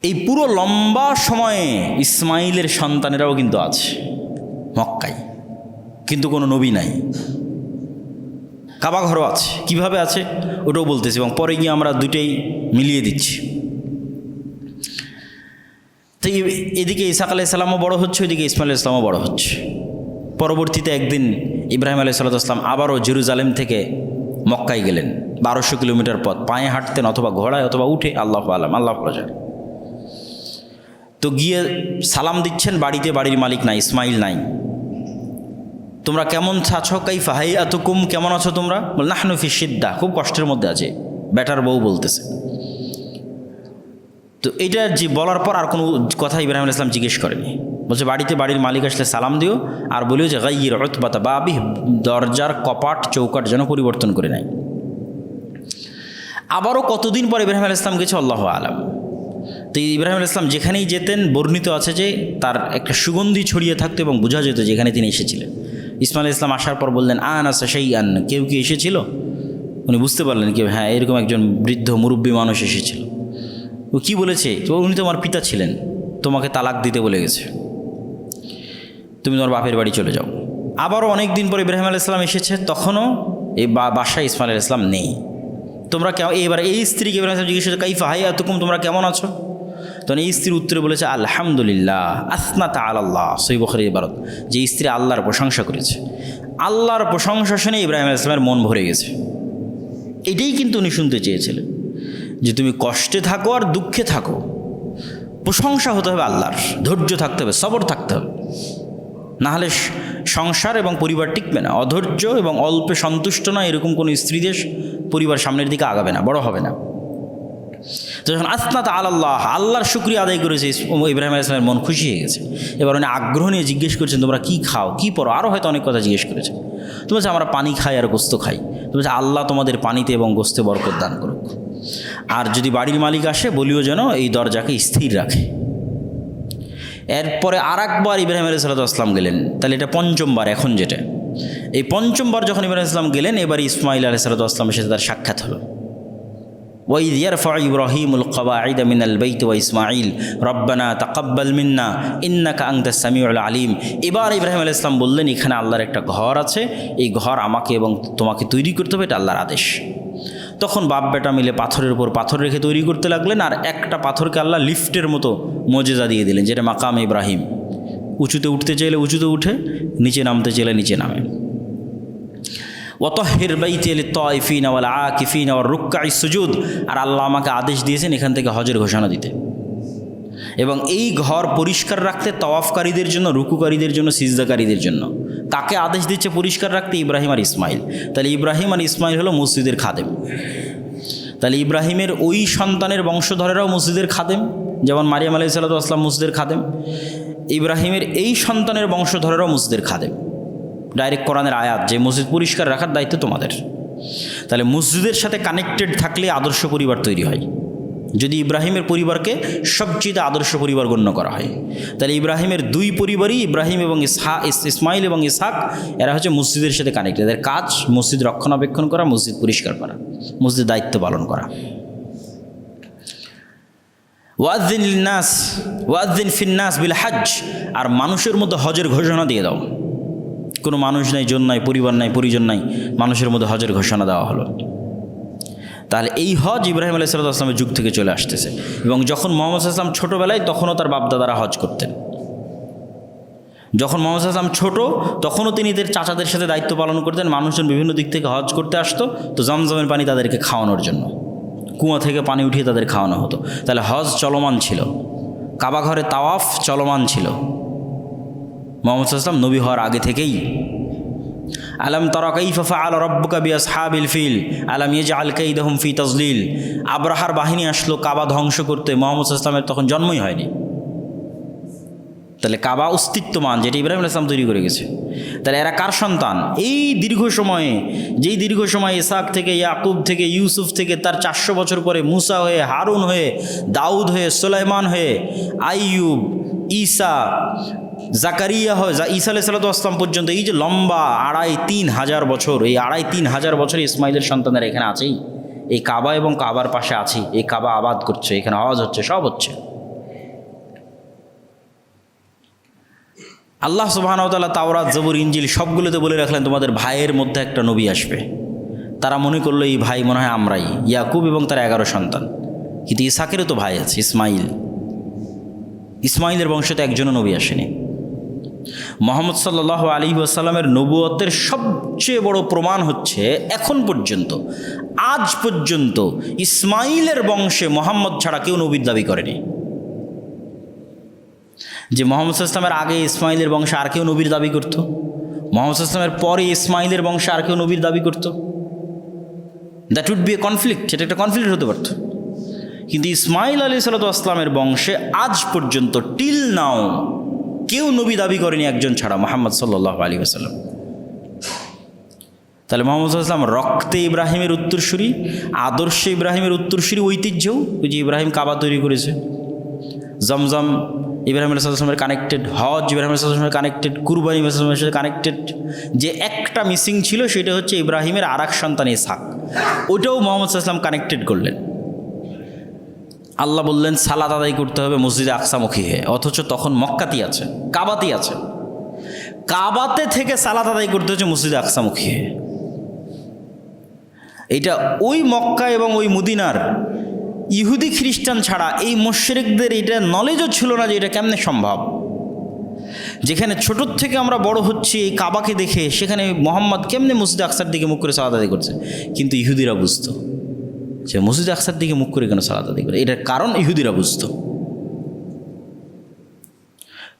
এই পুরো লম্বা সময়ে ইসমাইলের সন্তানেরাও কিন্তু আছে মক্কায়, কিন্তু কোনো নবী নাই। কাবা ঘরও আছে, কিভাবে আছে ওটাও বলতেছি, এবং পরে গিয়ে আমরা দুটেই মিলিয়ে দিচ্ছি। তো এদিকে ইসাক আলাইহিস সালামও বড় হচ্ছে, ওইদিকে ইসমাইল আলাইহিস সালামও বড় হচ্ছে। পরবর্তীতে একদিন ইব্রাহিম আলাইহিস সালাম আবারও জেরুজালেম থেকে মক্কায় গেলেন, 1200 কিলোমিটার পথ পায়ে হাঁটতেন, অথবা ঘোড়ায় অথবা উঠে, আল্লাহু আলাম, আল্লাহ জানে। তো গিয়ে সালাম দিচ্ছেন, বাড়িতে বাড়ির মালিক নাই, ইসমাইল নাই। তোমরা কেমন আছো? কাইফা হাইয়াতুকুম, কেমন আছো তোমরা? বল নাহনু ফি শিদ্দা, খুব কষ্টের মধ্যে আছে, বেটার বউ বলতেছে। তো এটা যে বলার পর আর কোনো কথা ইব্রাহিম আলাইহিস সালাম জিজ্ঞেস করেনি। বলছে বাড়িতে বাড়ির মালিক আসলে সালাম দিও, আর বলিও যে গাইয়ির উতবাতা বাবি, দরজার কপাট চৌকাট যেন পরিবর্তন করে নেয়। আবারও কতদিন পর ইব্রাহিম আলাইহিস সালাম গেছে, আল্লাহু আলাম। তো ইব্রাহিম আলাইহিস সালাম যেখানেই যেতেন, বর্ণিত আছে যে তার একটা সুগন্ধি ছড়িয়ে থাকতো এবং বোঝা যেত যেখানে তিনি এসেছিলেন। ইসমাইল আলাইহিস সালাম আসার পর বললেন, আনাসা শাইআন, কেউ কি এসেছিল? উনি বুঝতে পারলেন কেউ, হ্যাঁ এরকম একজন বৃদ্ধ মুরব্বী মানুষ এসেছিল। ও কি বলেছে? তো উনি তোমার পিতা ছিলেন, তোমাকে তালাক দিতে বলে গেছে, তুমি তোমার বাপের বাড়ি চলে যাও। আবারও অনেক দিন পর ইব্রাহিম আলাইহিস সালাম এসেছে, তখনও এই বাসায় ইসমাইল আলাইহিস সালাম নেই। তোমরা কেমন? এবার এই স্ত্রীকে ইব্রাহিম আলাইহিস সালাম জিজ্ঞেস করছে, কাইফা হাইয়াতুকুম, তোমরা কেমন আছো? তখন এই স্ত্রীর উত্তরে বলেছে, আলহামদুলিল্লাহ, আসনাত আলাল্লাহ, সহিহ বুখারীর ইবারত, যে স্ত্রী আল্লাহর প্রশংসা করেছে। আল্লাহর প্রশংসা শুনে ইব্রাহিম আলাইহিস সালামের মন ভরে গেছে। এটাই কিন্তু উনি শুনতে চেয়েছিলেন, যে তুমি কষ্টে থাকো আর দুঃখে থাকো, প্রশংসা হতে হবে আল্লাহর, ধৈর্য থাকতে হবে, সবর থাকতে হবে, নাহলে সংসার এবং পরিবার টিকবে না। অধৈর্য এবং অল্পে সন্তুষ্ট না এরকম কোনো স্ত্রীদের পরিবার সামনের দিকে আগাবে না, বড় হবে না। তো যখন আসনাত আলাল্লাহ, আল্লাহর শুকরিয়া আদায় করেছে, ইব্রাহিম আলাইহিস সালামের মন খুশি হয়ে গেছে। এবার উনি আগ্রহ নিয়ে জিজ্ঞেস করছেন, তোমরা কী খাও, কী পরো, আরও হয়তো অনেক কথা জিজ্ঞেস করেছে। তো বলছে আমরা পানি খাই আর গোস্ত খাই। তো বলছে আল্লাহ তোমাদের পানিতে এবং গোস্তে বরকত দান করুক, আর যদি বাড়ির মালিক আসে বলিও যেন এই দরজাকে স্থির রাখে। এরপরে আর একবার ইব্রাহিম আলাইহিস সালাম গেলেন, তাহলে এটা পঞ্চমবার। এখন যেটা এই পঞ্চমবার যখন ইব্রাহিম আলাইহিস সালাম গেলেন, এবার ইসমাইল আলাইহিস সালামের সাথে তার সাক্ষাৎ হলো। ওয়াইদ ইয়ারফাউ ইব্রাহিমুল কওয়াইদা মিনাল বাইত ওয়া ইসমাঈল রব্বানা তাকাব্বাল মিন্না ইন্নাকা আনতাস সামিউল আলিম। এবার ইব্রাহিম আলাইহিস সালাম বললেন, এখানে আল্লাহর একটা ঘর আছে, এই ঘর আমাকে এবং তোমাকে তৈরি করতে হবে, এটা আল্লাহর আদেশ। তখন বাপ বেটা মিলে পাথরের উপর পাথর রেখে তৈরি করতে লাগলেন, আর একটা পাথরকে আল্লাহ লিফটের মতো মজেজা দিয়ে দিলেন, যেটা মাকাম ইব্রাহিম। উঁচুতে উঠতে চাইলে উঁচুতে উঠে, নিচে নামতে চাইলে নিচে নামে। ওয়াতাহহির বাইতি লিত-তাইফিনা ওয়াল আকিফিনা ওয়ার রুক্কাইস সুজুদ। আর আল্লাহ আমাকে আদেশ দিয়েছেন এখান থেকে হজের ঘোষণা দিতে, এবং এই ঘর পরিষ্কার রাখতে তাওয়াফকারীদের জন্য, রুকুকারীদের জন্য, সিজদাকারীদের জন্য। কাকে আদেশ দিচ্ছে পরিষ্কার রাখতে? ইব্রাহিম আর ইসমাইল। তাহলে ইব্রাহিম আর ইসমাইল হলো মসজিদের খাদেম। তাহলে ইব্রাহিমের ওই সন্তানের বংশধরেরাও মসজিদের খাদেম, যেমন মারিয়াম আলাইহিস সালাম মসজিদের খাদেম। ইব্রাহিমের এই সন্তানের বংশধরেরাও মসজিদের খাদেম। ডাইরেক্ট কোরআনের আয়াত যে মসজিদ পরিষ্কার রাখার দায়িত্ব তোমাদের। তাহলে মসজিদের সাথে কানেক্টেড থাকলে আদর্শ পরিবার তৈরি হয়। যদি ইব্রাহিমের পরিবারকে সবচেয়ে আদর্শ পরিবার গণ্য করা হয়, তাহলে ইব্রাহিমের দুই পরিবারই, ইব্রাহিম এবং ইসমাইল এবং ইসহাক, এরা হচ্ছে মসজিদের সাথে কানেক্টেড। এদের কাজ মসজিদ রক্ষণাবেক্ষণ করা, মসজিদ পরিষ্কার করা, মসজিদ দায়িত্ব পালন করা। ওয়াজ্জিন লিন্নাস ওয়াজ্জিন ফিন্নাস বিল হজ। আর মানুষের মধ্যে হজের ঘোষণা দিয়ে দাও। কোনো মানুষ নাই, জন নাই, পরিবার নাই, পরিজন নাই, মানুষের মধ্যে হজের ঘোষণা দেওয়া হলো। তাহলে এই হজ ইব্রাহিম আলাইহিস সালামের যুগ থেকে চলে আসতেছে। এবং যখন মুহাম্মদ সাল্লাল্লাহু আলাইহি ওয়াসাল্লাম ছোটোবেলায়, তখনও তার বাপদাদারা হজ করতেন। যখন মুহাম্মদ সাল্লাল্লাহু আলাইহি ওয়াসাল্লাম ছোটো, তখনও তিনি এদের চাচাদের সাথে দায়িত্ব পালন করতেন। মানুষজন বিভিন্ন দিক থেকে হজ করতে আসতো, তো জমজমের পানি তাদেরকে খাওয়ানোর জন্য, কুয়া থেকে পানি উঠিয়ে তাদের খাওয়ানো হতো। তাহলে হজ চলমান ছিল, কাবা ঘরে তাওয়াফ চলমান ছিল মুহাম্মদ সাল্লাল্লাহু আলাইহি ওয়াসাল্লাম নবী হওয়ার আগে থেকেই। আলম তারা কাইফা ফাআলা রাব্বুকা বিআসহাবিল ফিল আলম ইয়াজআল কাইদাহুম ফি তাজলিল। আব্রাহার বাহিনী আসলো কাবা ধ্বংস করতে, মুহাম্মদ সাল্লাল্লাহু আলাইহি ওয়াসাল্লামের তখন জন্মই হয়নি। তাহলে কাবা অস্তিত্বমান, যেটা ইব্রাহিম আলাইহিস সালাম তৈরি করে গেছে। তাহলে এরা কার সন্তান? এই দীর্ঘ সময়ে, যেই দীর্ঘ সময় ইসহাক থেকে, ইয়াকুব থেকে, ইউসুফ থেকে, তার 400 বছর পরে মুসা হয়ে, হারুন হয়ে, দাউদ হয়ে, সুলাইমান হয়ে, আইয়ুব, ঈসা, জাকারিয়া হয়, ঈসা আলাইহিস সালাম পর্যন্ত, এই যে লম্বা 2,5-3 হাজার বছর, এই 2,5-3 হাজার বছর ইসমাইলের সন্তানেরা এখানে আছেই, এই কাবা এবং কাবার পাশে আছি, এই কাবা আবাদ করছে, এখানে হজ হচ্ছে, সব হচ্ছে। আল্লাহ সুবহানাহু ওয়া তাআলা তাওরাত, জবুর, ইনজিল সবগুলোতে বলে রাখলেন তোমাদের ভাইয়ের মধ্যে একটা নবী আসবে। তারা মনে করলো এই ভাই মনে হয় আমরাই, ইয়াকুব এবং তার 11 সন্তান। কিন্তু ইসহাকেরও তো ভাই আছে, ইসমাইল। ইসমাইলের বংশতে একজনও নবী আসেনি। মুহাম্মদ সাল্লাল্লাহু আলাইহি ওয়াসাল্লামের নবুয়তের সবচেয়ে বড় প্রমাণ হচ্ছে এখন পর্যন্ত, আজ পর্যন্ত ইসমাইলের বংশে মুহাম্মদ ছাড়া কেউ নবীর দাবি করেনি। যে মুহাম্মদ সাল্লাল্লাহু আলাইহি ওয়াসাল্লামের আগে ইসমাইলের বংশে আর কেউ নবীর দাবি করত, মুহাম্মদ সাল্লাল্লাহু আলাইহি ওয়াসাল্লামের পরে ইসমাইলের বংশে আর কেউ নবীর দাবি করত, that would be a conflict, সেটা একটা কনফ্লিক্ট হতে পারত। কিন্তু ইসমাইল আলাইহিস সালামের বংশে আজ পর্যন্ত, টিল নাও, কেউ নবী দাবি করেনি একজন ছাড়া, মুহাম্মদ সাল্লাল্লাহু আলাইহি ওয়াসাল্লাম। তাহলে মুহাম্মদ সাল্লাল্লাহু আলাইহি ওয়াসাল্লাম রক্তে ইব্রাহিমের উত্তরসূরি, আদর্শে ইব্রাহিমের উত্তরসূরি, ঐতিহ্যও, ওই যে ইব্রাহিম কাবা তৈরি করেছে, জমজম ইব্রাহিম আলাইহিস সালামের কানেক্টেড, হজ ইব্রাহিম আলাইহিস সালামের কানেক্টেড, কুরবানি ইব্রাহিম আলাইহিস সালামের সাথে কানেক্টেড। যে একটা মিসিং ছিল সেটা হচ্ছে ইব্রাহিমের আর এক সন্তান ইসহাক, ওটাও মুহাম্মদ সাল্লাল্লাহু আলাইহি ওয়াসাল্লাম কানেক্টেড করলেন। আল্লাহ বললেন সালাত আদায় করতে হবে মসজিদে আকসামুখী হয়ে, অথচ তখন মক্কাতেই আছে, কাবাতেই আছে। কাবাতে থেকে সালাত আদায় করতে হচ্ছে মসজিদে আকসামুখী হয়ে। এটা ওই মক্কা এবং ওই মদিনার ইহুদি খ্রিস্টান ছাড়া এই মুশরিকদের এটা নলেজও ছিল না যে এটা কেমনে সম্ভব। যেখানে ছোটোর থেকে আমরা বড় হচ্ছি এই কাবাকে দেখে, সেখানে মোহাম্মদ কেমনে মসজিদে আকসার দিকে মুখ করে সালাত আদায় করছে, কিন্তু ইহুদিরা বুঝতো যে মসজিদে আকসার দিকে মুখ করে কেন সালাত আদায় করে, এটার কারণ ইহুদিরা বুঝতো।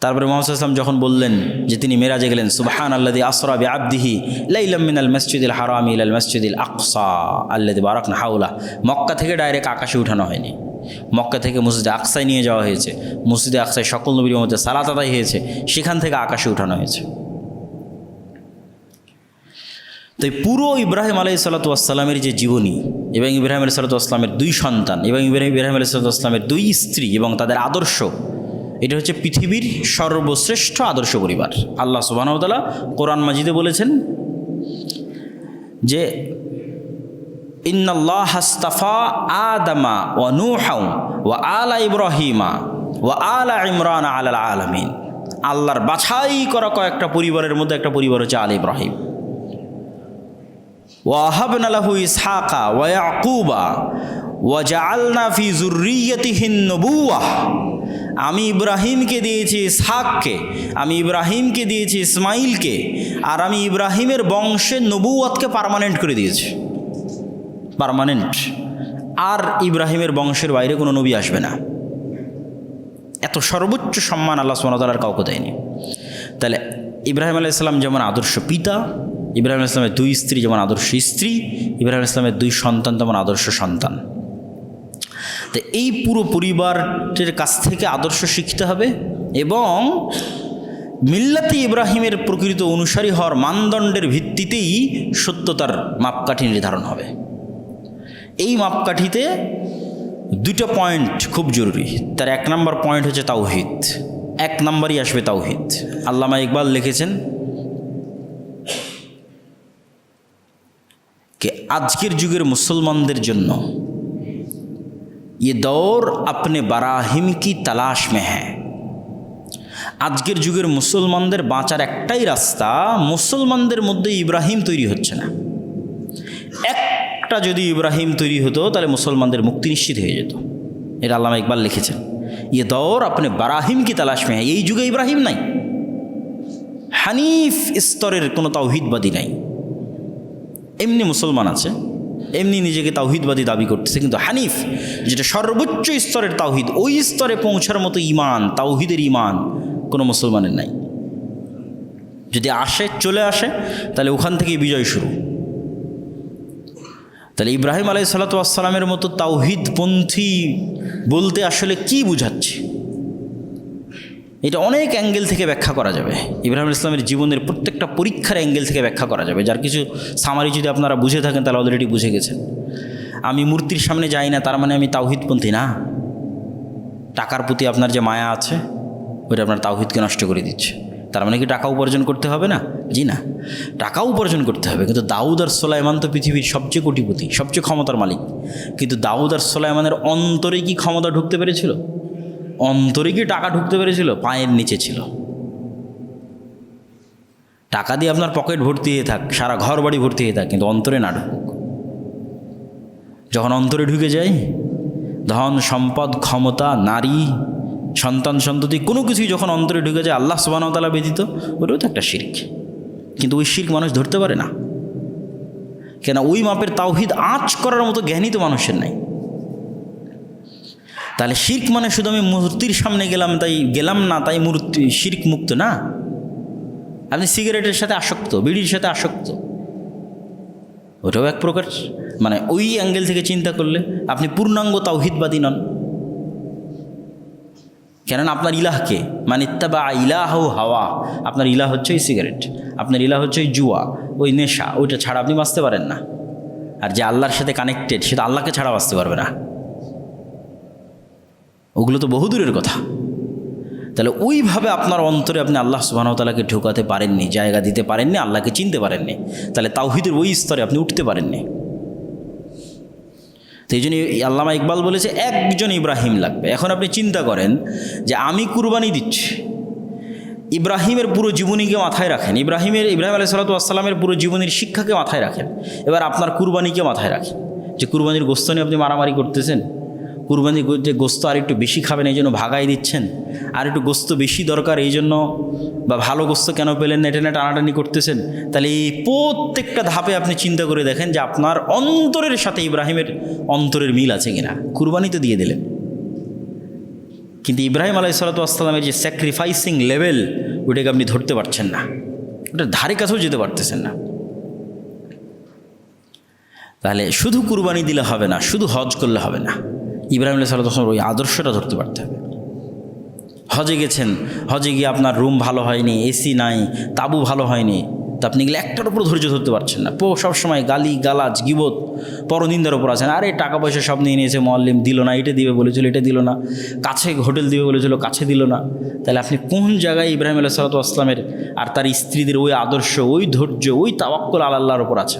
তারপরে মুহাম্মদ সাল্লাল্লাহু আলাইহি ওয়াসাল্লাম যখন বললেন যে তিনি মেরাজে গেলেন, সুবহানাল্লাযী আসরা বিআবদিহি লাইলাম মিনাল মাসজিদিল হারামি ইলাল মাসজিদিল আকসা আল্লাযী বারাকনা হাওলা। মক্কা থেকে ডাইরেক্ট আকাশে উঠানো হয়নি, মক্কা থেকে মসজিদে আকসায় নিয়ে যাওয়া হয়েছে, মসজিদে আকসায় সকল নবীর মধ্যে সালাত আদায় হয়েছে, সেখান থেকে আকাশে উঠানো হয়েছে। তো পুরো ইব্রাহিম আলাইহিসসালাতু ওয়াসসালামের যে জীবনী এবং ইব্রাহিম আলাইহিসসালাতু ওয়াসসালামের 2 সন্তান এবং ইব্রাহিম আলাইহিসসালাতু ওয়াসসালামের 2 স্ত্রী এবং তাদের আদর্শ, এটা হচ্ছে পৃথিবীর সর্বশ্রেষ্ঠ আদর্শ পরিবার। আল্লাহ সুবহানাহু ওয়া তাআলা কোরআন মাজিদে বলেছেন যে ইন্নাল্লাহা আস্তাফা আদামা ওয়া নূহা ওয়া আলা ইব্রাহিমা ওয়া আলা ইমরান আলাল আলামিন। আল্লাহর বাছাই করা কয়েকটা পরিবারের মধ্যে একটা পরিবার হচ্ছে আলে ইব্রাহিম। ওয়া হাবনা লাহু ইসহাকা ওয়া ইয়াকুবা ওয়া জাআলনা ফি যুররিয়্যাতিহিন নবুওয়াহ। আমি ইব্রাহিমকে দিয়েছি ইসহাককে, আমি ইব্রাহিমকে দিয়েছি ইসমাইলকে, আর আমি ইব্রাহিমের বংশে নবুওয়াতকে পার্মানেন্ট করে দিয়েছি, পার্মানেন্ট। আর ইব্রাহিমের বংশের বাইরে কোনো নবী আসবে না। এত সর্বোচ্চ সম্মান আল্লাহ সুবহানাহু ওয়া তাআলার কাউকে দেয়নি। তাহলে ইব্রাহিম আলাইহিস সালাম যেমন আদর্শ পিতা, ইব্রাহিম আলাইহিস সালামের 2 স্ত্রী যেমন আদর্শ স্ত্রী, ইব্রাহিম আলাইহিস সালামের 2 সন্তান তেমন আদর্শ সন্তান। তো এই পুরো পরিবারের কাছ থেকে আদর্শ শিখতে হবে এবং মিল্লাতে ইব্রাহিমের প্রকৃত অনুসারী হওয়ার মানদণ্ডের ভিত্তিতেই সত্যতার মাপকাঠি নির্ধারণ হবে। এই মাপকাঠিতে 2টা পয়েন্ট খুব জরুরি। তার 1 নম্বর পয়েন্ট হচ্ছে তাওহীদ। 1 নম্বরই আসবে তাওহীদ। আল্লামা ইকবাল লিখেছেন कि আজকের যুগের মুসলমানদের জন্য ये दौर अपने बराहिम की तलाश में है। আজকের যুগের মুসলমানদের বাঁচার একটাই রাস্তা, মুসলমানদের মধ্যে ইব্রাহিম তৈরি হচ্ছে না। একটা যদি ইব্রাহিম তৈরি হতো তাহলে মুসলমানদের মুক্তি নিশ্চিত হয়ে যেত। এটা আল্লামা ইকবাল লিখেছেন, ये दौर अपने बराहिम की तलाश में है। এই যুগে ইব্রাহিম নাই, হানিফ স্তরের কোনো তাওহীদবাদী নাই। এমনি মুসলমান আছে, এমনি নিজেকে তাওহীদবাদী দাবি করতেছে, কিন্তু হানিফ যেটা সর্বোচ্চ স্তরের তাওহীদ, ওই স্তরে পৌঁছার মতো ঈমান, তাওহীদের ঈমান কোনো মুসলমানের নাই। যদি আসে, চলে আসে, তাহলে ওখান থেকেই বিজয় শুরু। তাহলে ইব্রাহিম আলাইহিসসালাতু ওয়াসসালামের মতো তাওহীদপন্থী বলতে আসলে কি বুঝাচ্ছে, এটা অনেক অ্যাঙ্গেল থেকে ব্যাখ্যা করা যাবে। ইব্রাহিম ইসলামের জীবনের প্রত্যেকটা পরীক্ষার অ্যাঙ্গেল থেকে ব্যাখ্যা করা যাবে, যার কিছু সামারি যদি আপনারা বুঝে থাকেন তাহলে অলরেডি বুঝে গেছেন। আমি মূর্তির সামনে যাই না তার মানে আমি তাওহীদপন্থী না। টাকার প্রতি আপনার যে মায়া আছে ওইটা আপনার তাওহীদকে নষ্ট করে দিচ্ছে। তার মানে কি টাকা উপার্জন করতে হবে না? জি না, টাকা উপার্জন করতে হবে, কিন্তু দাউদ আর সুলাইমান তো পৃথিবীর সবচেয়ে কোটিপতি, সবচেয়ে ক্ষমতার মালিক। কিন্তু দাউদ আর সুলাইমানের অন্তরে কি ক্ষমতা ঢুকতে পেরেছিল? অন্তরে কি টাকা ঢুকতে পেরেছিল? পায়ের নিচে ছিল। টাকা দিয়ে আপনার পকেট ভর্তি হয়ে থাক, সারা ঘর বাড়ি ভর্তি হয়ে থাক, কিন্তু অন্তরে না ঢুকুক। যখন অন্তরে ঢুকে যায়, ধন সম্পদ, ক্ষমতা, নারী, সন্তান সন্ততি, কোনো কিছুই যখন অন্তরে ঢুকে যায় আল্লাহ সুবহানাহু ওয়া তাআলা ব্যতীত, ওটাও তো একটা শিরক। কিন্তু ওই শিরক মানুষ ধরতে পারে না, কেন? ওই মাপের তাওহীদ আঁচ করার মতো জ্ঞানই তো মানুষের নাই। তাহলে শিরক মানে শুধু আমি মূর্তির সামনে গেলাম না তাই মূর্তি শিরক মুক্ত না। আপনি সিগারেটের সাথে আসক্ত, বিড়ির সাথে আসক্ত, ওটাও এক প্রকার, মানে ওই অ্যাঙ্গেল থেকে চিন্তা করলে আপনি পূর্ণাঙ্গ তাওহীদবাদী নন। কেননা আপনার ইলাহকে, মানে ইত্তাবা ইলাহু হাওয়া, আপনার ইলাহ হচ্ছে ওই সিগারেট, আপনার ইলাহ হচ্ছে ওই জুয়া, ওই নেশা, ওইটা ছাড়া আপনি বাঁচতে পারেন না। আর যে আল্লাহর সাথে কানেক্টেড সেটা আল্লাহকে ছাড়া বাঁচতে পারবে না। ওগুলো তো বহুদূরের কথা। তাহলে ওইভাবে আপনার অন্তরে আপনি আল্লাহ সুবহানাহু ওয়া তাআলাকে ঢোকাতে পারেননি, জায়গা দিতে পারেননি, আল্লাহকে চিনতে পারেননি, তাহলে তাওহীদের ওই স্তরে আপনি উঠতে পারেননি। তো এই জন্য আল্লামা ইকবাল বলেছে একজন ইব্রাহিম লাগবে। এখন আপনি চিন্তা করেন যে আমি কুরবানি দিচ্ছি, ইব্রাহিমের পুরো জীবনীকে মাথায় রাখেন, ইব্রাহিম আলাইহিসসালাতু ওয়াসসালামের পুরো জীবনীর শিক্ষাকে মাথায় রাখেন, এবার আপনার কুরবানিকে মাথায় রাখেন। যে কুরবানির গোস্ত নিয়ে আপনি মারামারি করতেছেন, কুরবানির যে গোস্ত আর একটু বেশি খাবেন এই জন্য ভাগাই দিচ্ছেন, আর একটু গোস্ত বেশি দরকার এই জন্য, বা ভালো গোস্ত কেন পেলেন না এটা নিয়ে টানাটানি করতেছেন। তাহলে এই প্রত্যেকটা ধাপে আপনি চিন্তা করে দেখেন যে আপনার অন্তরের সাথে ইব্রাহিমের অন্তরের মিল আছে কিনা। কুরবানি তো দিয়ে দিলেন, কিন্তু ইব্রাহিম আলাইহিসসালাতু ওয়াসসালামের যে স্যাক্রিফাইসিং লেভেল ওটাকে আপনি ধরতে পারছেন না, ওটার ধারে কাছেও যেতে পারতেছেন না। তাহলে শুধু কুরবানি দিলে হবে না, শুধু হজ করলে হবে না, ইব্রাহিম আলাইহিসসালাতু ওয়াসসালামের ওই আদর্শটা ধরতে পারতে হবে। হজে গেছেন, হজে গিয়ে আপনার রুম ভালো হয়নি, এসি নাই, তাবু ভালো হয়নি, তো আপনি গেলে একটার উপর ধৈর্য ধরতে পারছেন না। সবসময় গালি গালাজ গিবত পরনিন্দার ওপর আছেন। আরে টাকা পয়সা সব নিয়ে নিয়েছে, মুআল্লিম দিল না, এটা দিবে বলেছিল এটা দিল না, কাছে হোটেল দিবে বলেছিল কাছে দিল না। তাহলে আপনি কোন জায়গায় ইব্রাহিম আলাইহিসসালাতু ওয়াসসালামের আর তার স্ত্রীদের ওই আদর্শ, ওই ধৈর্য, ওই তাওয়াক্কুল আল্লাহর ওপর আছে?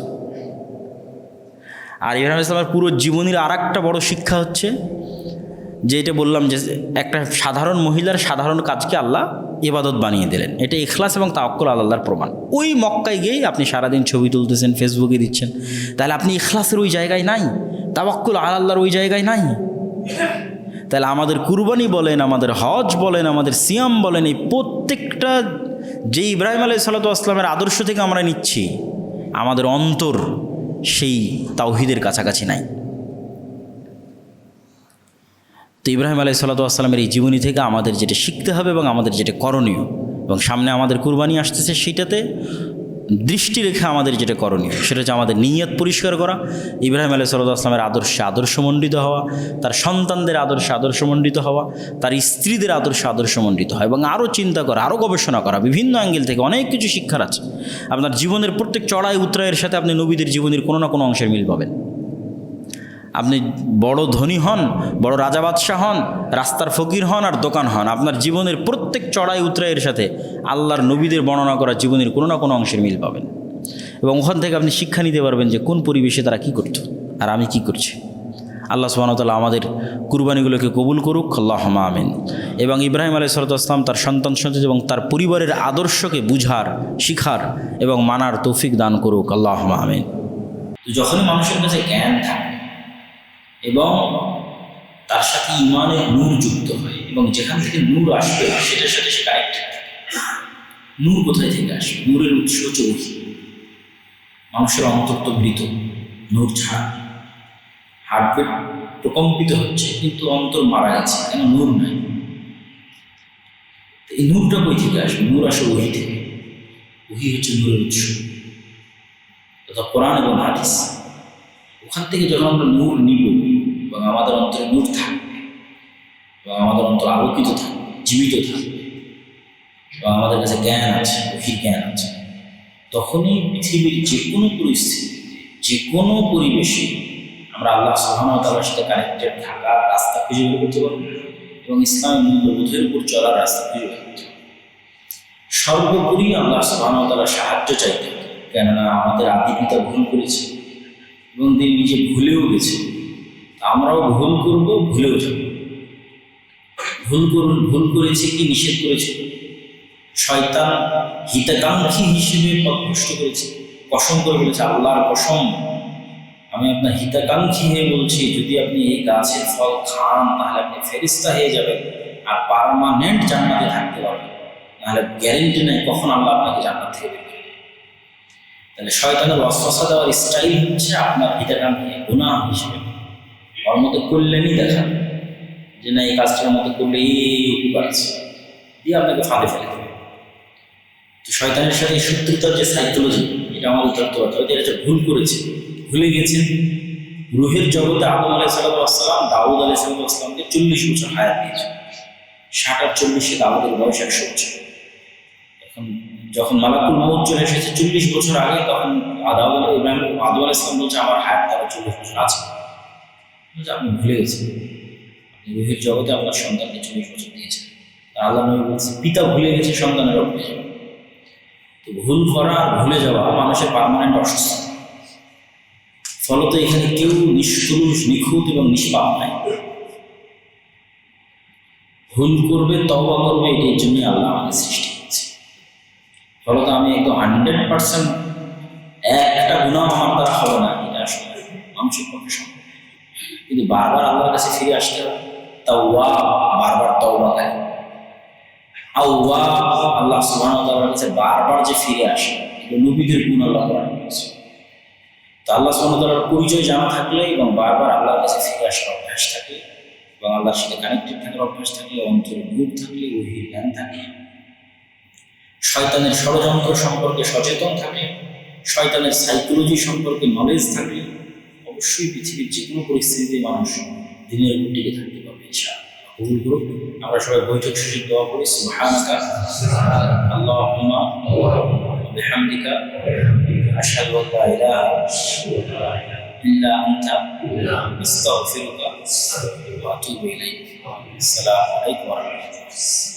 আর ইব্রাহিম ইসলামের পুরো জীবনের আর একটা বড় শিক্ষা হচ্ছে যে এটা বললাম যে একটা সাধারণ মহিলার সাধারণ কাজকে আল্লাহ ইবাদত বানিয়ে দিলেন, এটা ইখলাস এবং তাওয়াক্কুল আল্লাহর প্রমাণ। ওই মক্কায় গিয়েই আপনি সারাদিন ছবি তুলতেছেন, ফেসবুকে দিচ্ছেন, তাহলে আপনি ইখলাসের ওই জায়গায় নাই, তাওয়াক্কুল আল্লাহর ওই জায়গায় নাই। তাহলে আমাদের কুরবানি বলেন, আমাদের হজ বলেন, আমাদের সিয়াম বলেন, এই প্রত্যেকটা যে ইব্রাহিম আলাইহিসসালাতু ওয়াসসালামের আদর্শ থেকে আমরা নিচ্ছি, আমাদের অন্তর সেই তাওহীদের কাছাকাছি নাই। তো ইব্রাহিম আলাইহিসসালাতু ওয়াসসালামের এই জীবনী থেকে আমাদের যেটা শিখতে হবে এবং আমাদের যেটা করণীয়, এবং সামনে আমাদের কুরবানি আসতেছে সেটাতে দৃষ্টি রেখে আমাদের যেটা করণীয় সেটা হচ্ছে আমাদের নিয়ত পরিষ্কার করা, ইব্রাহিম আলাইহিসসালাতু ওয়াসসালামের আদর্শে আদর্শমণ্ডিত হওয়া, তার সন্তানদের আদর্শে আদর্শমণ্ডিত হওয়া, তার স্ত্রীদের আদর্শে আদর্শমণ্ডিত হওয়া, এবং আরও চিন্তা করা, আরও গবেষণা করা, বিভিন্ন অ্যাঙ্গেল থেকে অনেক কিছু শিক্ষার আছে। আপনার জীবনের প্রত্যেক চড়াই উতরাইয়ের সাথে আপনি নবীদের জীবনের কোনো না কোনো অংশের মিল পাবেন। আপনি বড় ধনী হন, বড় রাজা বাদশাহ হন, রাস্তার ফকির হন আর দোকান হন, আপনার জীবনের প্রত্যেক চড়াই উতরাইয়ের সাথে আল্লাহর নবীদের বর্ণনা করা জীবনের কোনো না কোনো অংশের মিল পাবেন। এবং ওখান থেকে আপনি শিক্ষা নিতে পারবেন যে কোন পরিবেশে তারা কী করত আর আমি কি করছি। আল্লাহ সুবহানাহু ওয়া তাআলা আমাদের কুরবানিগুলোকে কবুল করুক, আল্লাহুম্মা আমিন। এবং ইব্রাহিম আলাইহিসসালাতু ওয়াসসালাম তার সন্তান সন্ততি এবং তার পরিবারের আদর্শকে বুঝার, শিখার এবং মানার তৌফিক দান করুক, আল্লাহুম্মা আমিন। যখনই মানুষের কাছে জ্ঞান থাকে এবং তার সাথে ঈমানের নূর যুক্ত হয়, এবং যেখান থেকে নূর আসবে সেটার সাথে সে কানেক্টেড থাকে। নূর কোথায় থেকে আসবে? নূরের উৎস হচ্ছে ওহী। মানুষের অন্তর তো মৃত, নূর ছাড়া। হার্টবিট প্রকম্পিত হচ্ছে কিন্তু অন্তর মারা গেছে, কেন? নূর নাই। এই নূরটা কই থেকে আসবে? নূর আসে ওহী থেকে। ওহী হচ্ছে নূরের উৎস, তথা কোরআন এবং হাদিস। ওখান থেকে যখন আমরা নূর নিব এবং আমাদের অন্তরে নূর থাকবে এবং আমাদের অন্তর আলোকিত থাকবে, জীবিত থাকবে এবং আমাদের কাছে জ্ঞান আছে, ওহীর জ্ঞান আছে, তখনই পৃথিবীর যে কোনো পরিস্থিতি, যে কোনো পরিবেশে আমরা আল্লাহ সুবহানাহু ওয়া তাআলার সাথে কানেক্টেড থাকার রাস্তা খুঁজে বের করতে পারবো এবং ইসলামের মূল্যবোধের উপর চলার রাস্তা খুঁজে বের করতে পারবো। সর্বোপরি আল্লাহ সুবহানাহু ওয়া তাআলার সাহায্য চাইতে হবে, কেননা আমাদের আদি পিতা ভুল করেছে এবং তিনি নিজে ভুলেও গেছে। আমরাও ভুল করব, ভুলেও যাব। ভুল করেছে কি নিষেধ করেছে? শয়তান হিতাকাঙ্ক্ষী হিসেবে পথভ্রষ্ট করেছে, কসম করে বলেছে, আল্লাহর কসম আমি আপনার হিতাকাঙ্ক্ষী হয়ে বলছি, যদি আপনি এই গাছের ফল খান তাহলে আপনি ফেরেশতা হয়ে যাবেন আর পার্মানেন্ট জান্নাতে থাকতে পারবেন, নাহলে গ্যারেন্টি নেই কখন আল্লাহ আপনাকে জান্নাত থেকে বের করবে। তাহলে শয়তানের ওয়াসওয়াসা দেওয়ার স্টাইল হচ্ছে আপনার হিতাকাঙ্ক্ষী গুনাহ হিসেবে ওর মধ্যে করলেনই দেখা যে না এই কাজটার মধ্যে করলে এই উপকার আছে, দিয়ে আপনাকে ফাঁদে ফেলে দেবে। তো শয়তানের সাথে শত্রুতার যে সাইকোলজি, এটা আমাদের ধরতে পারতে হবে। এটা ভুল করেছে, ভুলে গেছেন। রুহের জগতে আদম আলাইহিস সালাম দাউদ আলাইহিস সালামকে 40 বছর হায়াত দিয়েছে। 60 আর 40 দাউদের বয়স 100 বছর। এখন যখন মালাকুল মউত চলে এসেছে 40 বছর আগে, তখন আদম আলাইহিস সালাম বলছে আমার হায়াত তারা 40 বছর আছে। আপনি ভুলে গেছেন, আপনি রুহের জগতে আপনার সন্তানকে 40 বছর দিয়েছেন। আল্লাহ নবী বলছে পিতা ভুলে গেছে সন্তানের ভুলে যাবে। তো ভুল করা আর ভুলে যাওয়া মানুষের পার্মানেন্ট অসুস্থ। ফলত এখানে কেউ নিষ্কলুষ, নিখুঁত এবং নিষ্পাপ নাই। ভুল করবে, তওবা করবে, এর জন্য আল্লাহ আমাদের সৃষ্টি করেছে। ফলত আমি একদম 100% একটা গুনাহ আমার দ্বারা হবে না, এটা আসলে মানুষের পক্ষে সম্ভব। কিন্তু বারবার আল্লাহর কাছে ফিরে আসতে হবে। তাওয়াব, বারবার তওবাকারী। আওয়াব, আল্লাহ সুবহানাহু ওয়া তাআলার কাছে বারবার যে ফিরে আসে, এটা নবীদের গুণ আল্লাহ কোরআনে বলেছে। তো আল্লাহ সুবহানাহু ওয়া তাআলার পরিচয় জানা থাকলে এবং বারবার আল্লাহর কাছে ফিরে আসার অভ্যাস থাকলে এবং আল্লাহর সাথে কানেক্টেড থাকার অভ্যাস থাকলে, অন্তরে নূর থাকলে, ওহীর জ্ঞান থাকলে, শয়তানের ষড়যন্ত্র সম্পর্কে সচেতন থাকলে, শয়তানের সাইকোলজি সম্পর্কে নলেজ থাকলে, অবশ্যই পৃথিবীর যে কোনো পরিস্থিতিতে মানুষ দিনের উপর টিকে থাকতে পারবে ইনশাআল্লাহ। কবুল করুন। আমরা সবাই বৈঠক শেষে দোয়া করি, সুবহানাকা আল্লাহুম্মা ওয়া বিহামদিকা আশহাদু আল্লা ইলাহা ইল্লা আনতা আস্তাগফিরুকা ওয়া আতুবু ইলাইক। আসসালামু আলাইকুম ওয়া রাহমাতুল্লাহ।